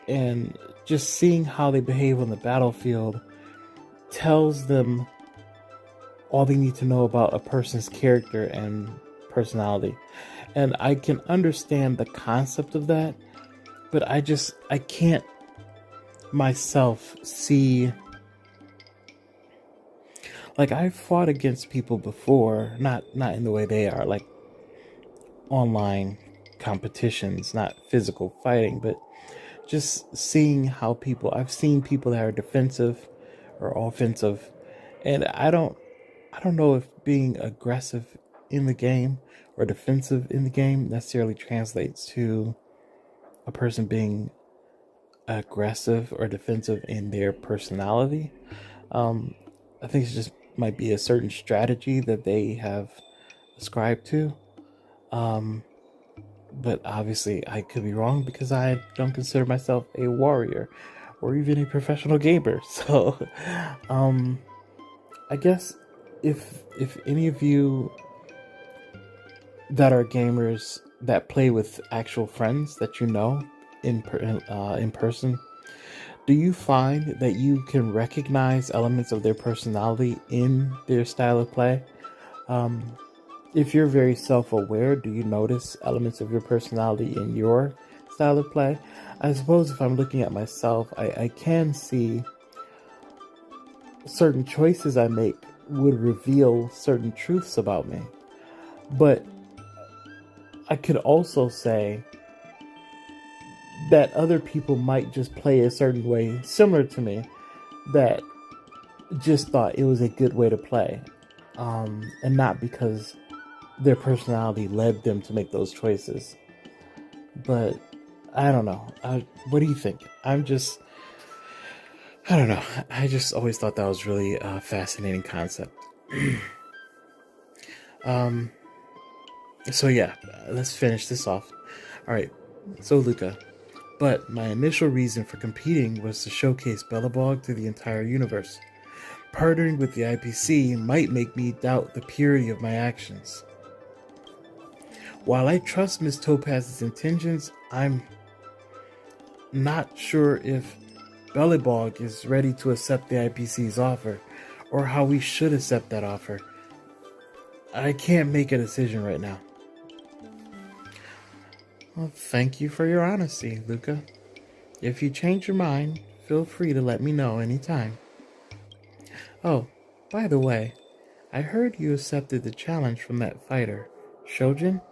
and just seeing how they behave on the battlefield tells them all they need to know about a person's character and personality. And I can understand the concept of that, but I can't myself see... Like, I've fought against people before, not in the way they are, like online competitions, not physical fighting, but just seeing how I've seen people that are defensive or offensive, and I don't know if being aggressive in the game or defensive in the game necessarily translates to a person being aggressive or defensive in their personality. I think it just might be a certain strategy that they have ascribed to. But obviously I could be wrong because I don't consider myself a warrior or even a professional gamer. So, I guess if any of you that are gamers that play with actual friends that you know in person, do you find that you can recognize elements of their personality in their style of play? If you're very self-aware, do you notice elements of your personality in your style of play? I suppose if I'm looking at myself, I can see certain choices I make would reveal certain truths about me. But I could also say that other people might just play a certain way similar to me that just thought it was a good way to play, and not because their personality led them to make those choices. But I don't know. What do you think? I don't know. I just always thought that was really a fascinating concept. So yeah, let's finish this off. All right. So Luka, but my initial reason for competing was to showcase Belobog to the entire universe. Partnering with the IPC might make me doubt the purity of my actions. While I trust Ms. Topaz's intentions, I'm not sure if Belobog is ready to accept the IPC's offer, or how we should accept that offer. I can't make a decision right now. Well, thank you for your honesty, Luka. If you change your mind, feel free to let me know anytime. Oh, by the way, I heard you accepted the challenge from that fighter, Shojin?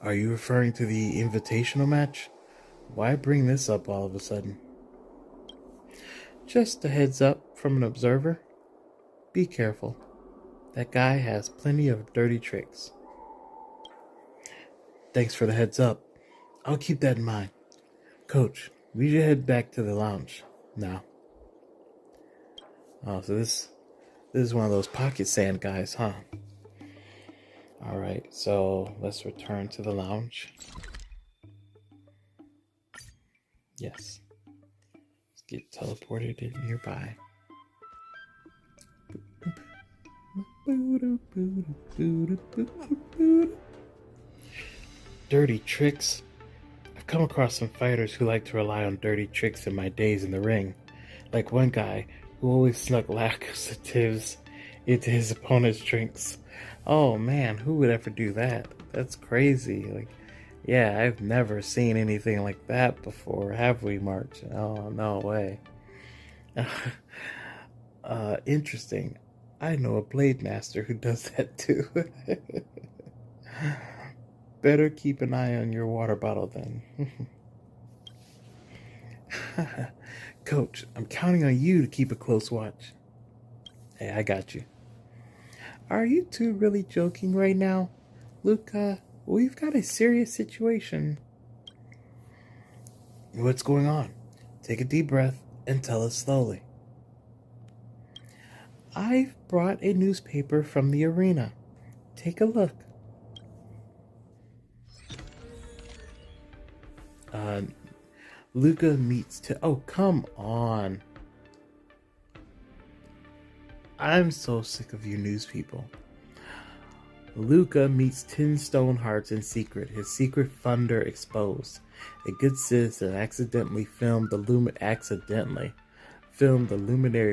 Are you referring to the invitational match? Why bring this up all of a sudden? Just a heads up from an observer. Be careful. That guy has plenty of dirty tricks. Thanks for the heads up. I'll keep that in mind. Coach, we should head back to the lounge now. Oh, so this is one of those pocket sand guys, huh? Alright, so let's return to the lounge. Yes. Let's get teleported in nearby. Dirty tricks. I've come across some fighters who like to rely on dirty tricks in my days in the ring. Like one guy who always snuck laxatives into his opponent's drinks. Oh man, who would ever do that? That's crazy. Like, yeah, I've never seen anything like that before, have we, March? Oh, no way. Interesting. I know a blade master who does that too. Better keep an eye on your water bottle then. Coach, I'm counting on you to keep a close watch. Hey, I got you. Are you two really joking right now? Luka, we've got a serious situation. What's going on? Take a deep breath and tell us slowly. I've brought a newspaper from the arena. Take a look. Luka meets oh, come on. I'm so sick of you news people. Luka meets 10 stone hearts in secret. His secret funder exposed. A good citizen accidentally filmed the luminary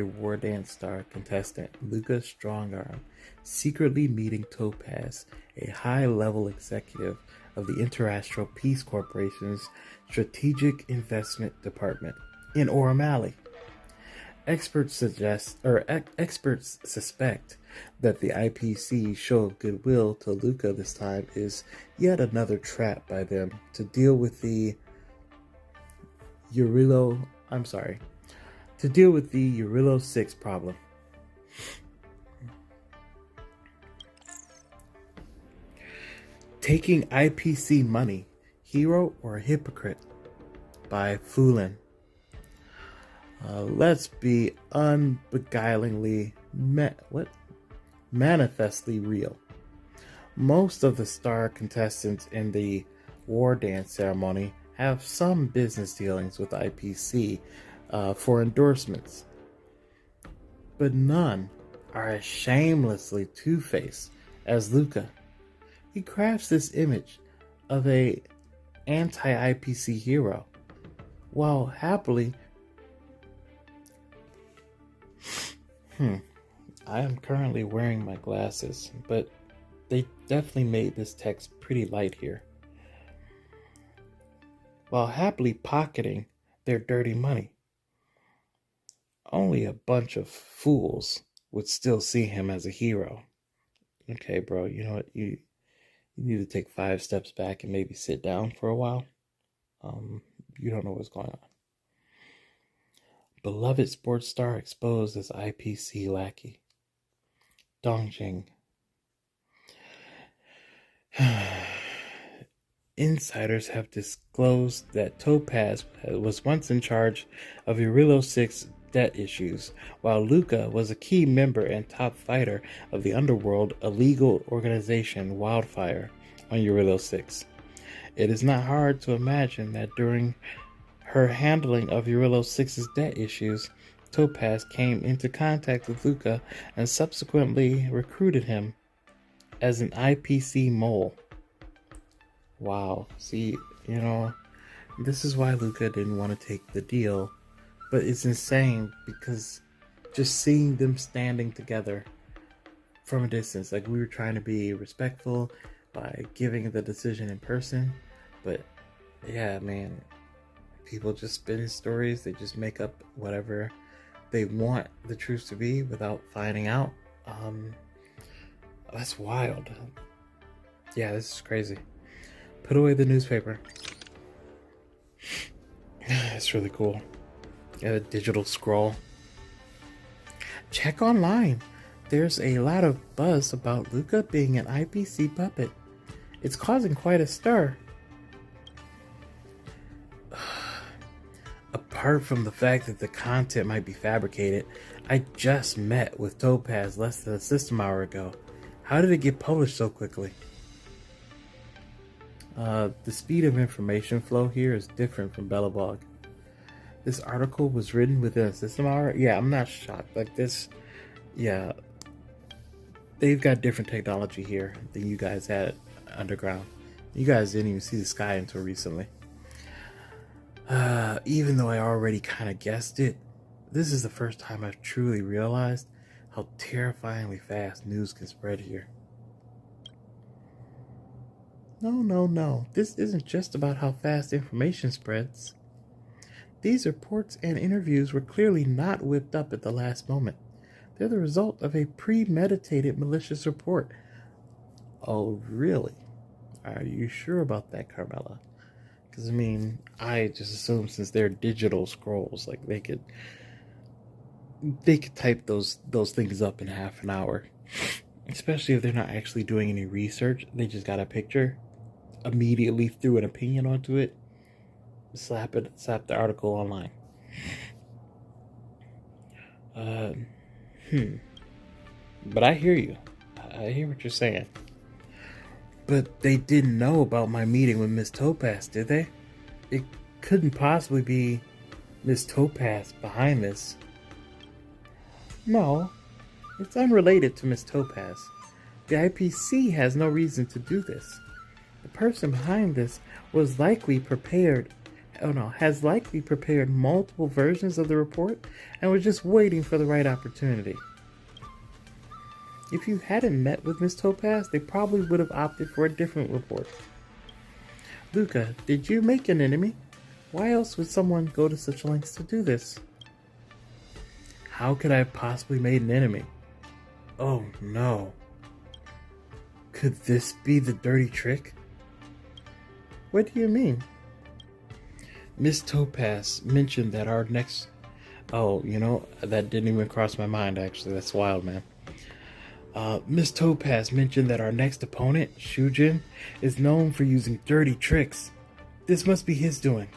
Wardance star contestant Luka Strongarm secretly meeting Topaz, a high-level executive of the Interastral Peace Corporation's Strategic Investment Department in O'Malley. Experts suspect that the IPC's show of goodwill to Luka this time is yet another trap by them to deal with the Urilo 6 problem. Taking IPC money, hero or hypocrite, by Fulin. Let's be unbeguilingly manifestly real. Most of the star contestants in the Wardance ceremony have some business dealings with IPC for endorsements, but none are as shamelessly two-faced as Luka. He crafts this image of a anti-IPC hero while happily I am currently wearing my glasses, but they definitely made this text pretty light here. While happily pocketing their dirty money. Only a bunch of fools would still see him as a hero. Okay, bro, you know what? You need to take 5 steps back and maybe sit down for a while. You don't know what's going on. Beloved sports star exposed as IPC lackey. Dongjing. Insiders have disclosed that Topaz was once in charge of Urilo 6 debt issues, while Luka was a key member and top fighter of the underworld illegal organization Wildfire on Urilo 6. It is not hard to imagine that during her handling of Urilo 6's debt issues, Topaz came into contact with Luka and subsequently recruited him as an IPC mole. Wow. See, this is why Luka didn't want to take the deal. But it's insane because just seeing them standing together from a distance, like we were trying to be respectful by giving the decision in person. But yeah, man, people just spin stories. They just make up whatever they want the truth to be without finding out. That's wild. Yeah, this is crazy. Put away the newspaper. It's really cool. A digital scroll. Check online. There's a lot of buzz about Luka being an IPC puppet. It's causing quite a stir. Apart from the fact that the content might be fabricated, I just met with Topaz less than a system hour ago. How did it get published so quickly? The speed of information flow here is different from Belobog. This article was written within a system hour? Yeah, I'm not shocked. Like this, yeah. They've got different technology here than you guys had underground. You guys didn't even see the sky until recently. Even though I already kind of guessed it, This is the first time I've truly realized how terrifyingly fast news can spread here. No. This isn't just about how fast information spreads. These reports and interviews were clearly not whipped up at the last moment. They're the result of a premeditated malicious report. Oh, really? Are you sure about that, Carmela? Because, I mean, I just assume since they're digital scrolls, like they could type those things up in half an hour. Especially if they're not actually doing any research. They just got a picture, immediately threw an opinion onto it, slap the article online. But I hear you. I hear what you're saying. But they didn't know about my meeting with Miss Topaz, did they? It couldn't possibly be Miss Topaz behind this. No, it's unrelated to Miss Topaz. The IPC has no reason to do this. The person behind this has likely prepared multiple versions of the report and was just waiting for the right opportunity. If you hadn't met with Miss Topaz, they probably would have opted for a different report. Luka, did you make an enemy? Why else would someone go to such lengths to do this? How could I have possibly made an enemy? Oh no. Could this be the dirty trick? What do you mean? Miss Topaz mentioned that our next... Oh, that didn't even cross my mind, actually. That's wild, man. Miss Topaz mentioned that our next opponent, Shujin, is known for using dirty tricks. This must be his doing.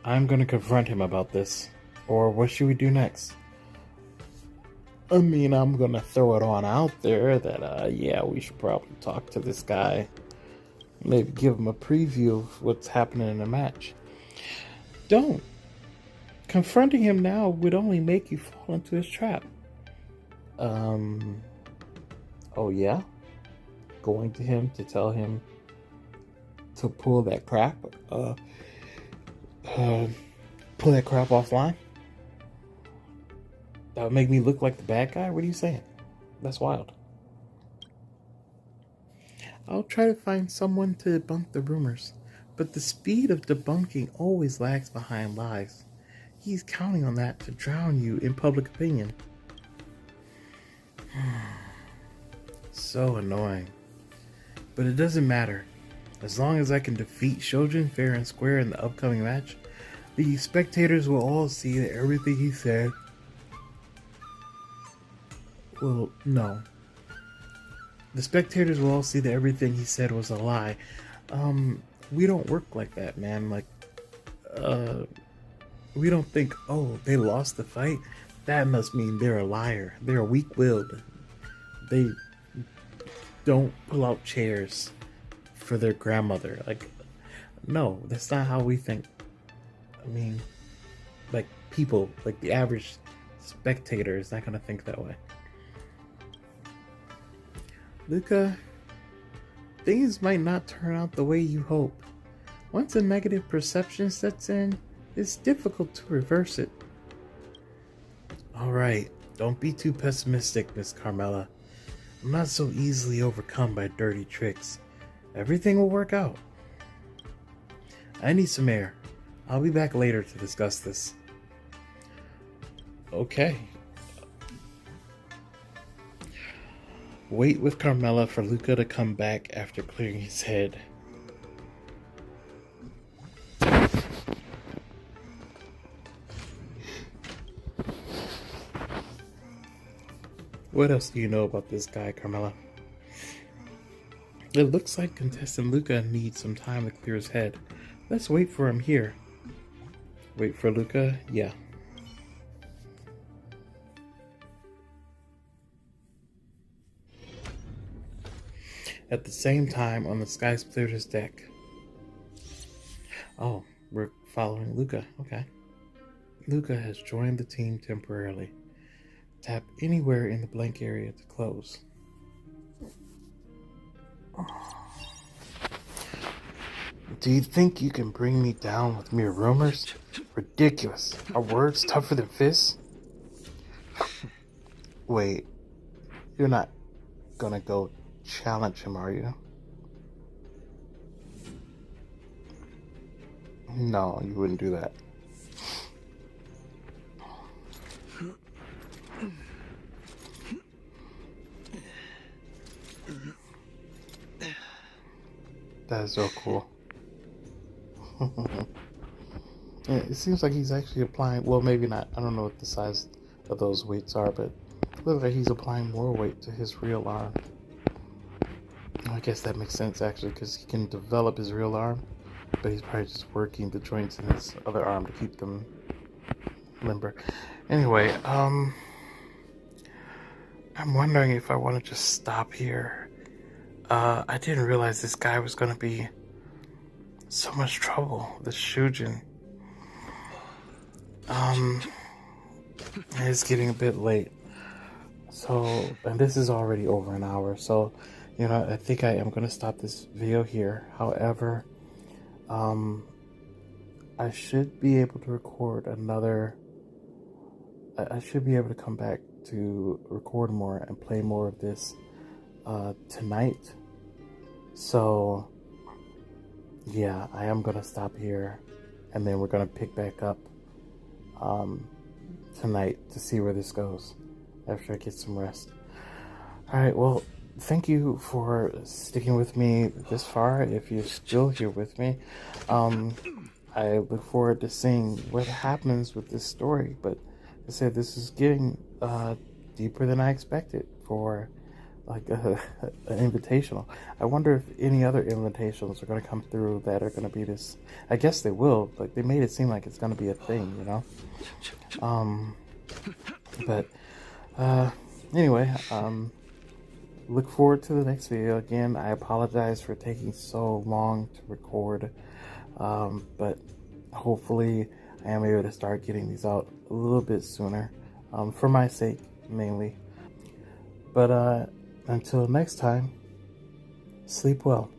I'm gonna confront him about this. Or what should we do next? I mean, I'm gonna throw it on out there that, we should probably talk to this guy. Maybe give him a preview of what's happening in the match. Don't. Confronting him now would only make you fall into his trap. Oh yeah? Going to him to tell him to pull that crap? Pull that crap offline? That would make me look like the bad guy? What are you saying? That's wild. I'll try to find someone to debunk the rumors, but the speed of debunking always lags behind lies. He's counting on that to drown you in public opinion. So annoying. But it doesn't matter. As long as I can defeat Shojin fair and square in the upcoming match, the spectators will all see that everything he said... Well, no. The spectators will all see that everything he said was a lie. We don't work like that, man. We don't think, oh, they lost the fight. That must mean they're a liar. They're weak-willed. They don't pull out chairs for their grandmother. No, that's not how we think. I mean, people, the average spectator is not going to think that way. Luka, things might not turn out the way you hope. Once a negative perception sets in, it's difficult to reverse it. Alright, don't be too pessimistic, Miss Carmela. I'm not so easily overcome by dirty tricks. Everything will work out. I need some air. I'll be back later to discuss this. Okay. Wait with Carmela for Luka to come back after clearing his head. What else do you know about this guy, Carmela? It looks like contestant Luka needs some time to clear his head. Let's wait for him here. Wait for Luka? Yeah. At the same time, on the Sky Splitter's deck. Oh, we're following Luka. Okay. Luka has joined the team temporarily. Tap anywhere in the blank area to close. Do you think you can bring me down with mere rumors? Ridiculous. Are words tougher than fists? Wait, you're not gonna go challenge him, are you? No, you wouldn't do that. That is so cool. Yeah, it seems like he's actually applying, well, maybe not. I don't know what the size of those weights are, but it looks like he's applying more weight to his real arm. I guess that makes sense, actually, because he can develop his real arm, but he's probably just working the joints in his other arm to keep them limber. Anyway, I'm wondering if I want to just stop here. I didn't realize this guy was going to be so much trouble, this Shujin. It's getting a bit late. So, and this is already over an hour, so, you know, I think I am going to stop this video here. However, I should be able to record another, I should be able to come back to record more and play more of this tonight. So, yeah, I am going to stop here, and then we're going to pick back up tonight to see where this goes after I get some rest. Alright, well, thank you for sticking with me this far. If you're still here with me, I look forward to seeing what happens with this story. But I said, this is getting deeper than I expected for like an invitational. I wonder if any other invitations are going to come through that are going to be this. I guess they will. Like, they made it seem like it's going to be a thing, you know. But anyway, look forward to the next video. Again, I apologize for taking so long to record, but hopefully I am able to start getting these out a little bit sooner, for my sake mainly. But until next time, sleep well.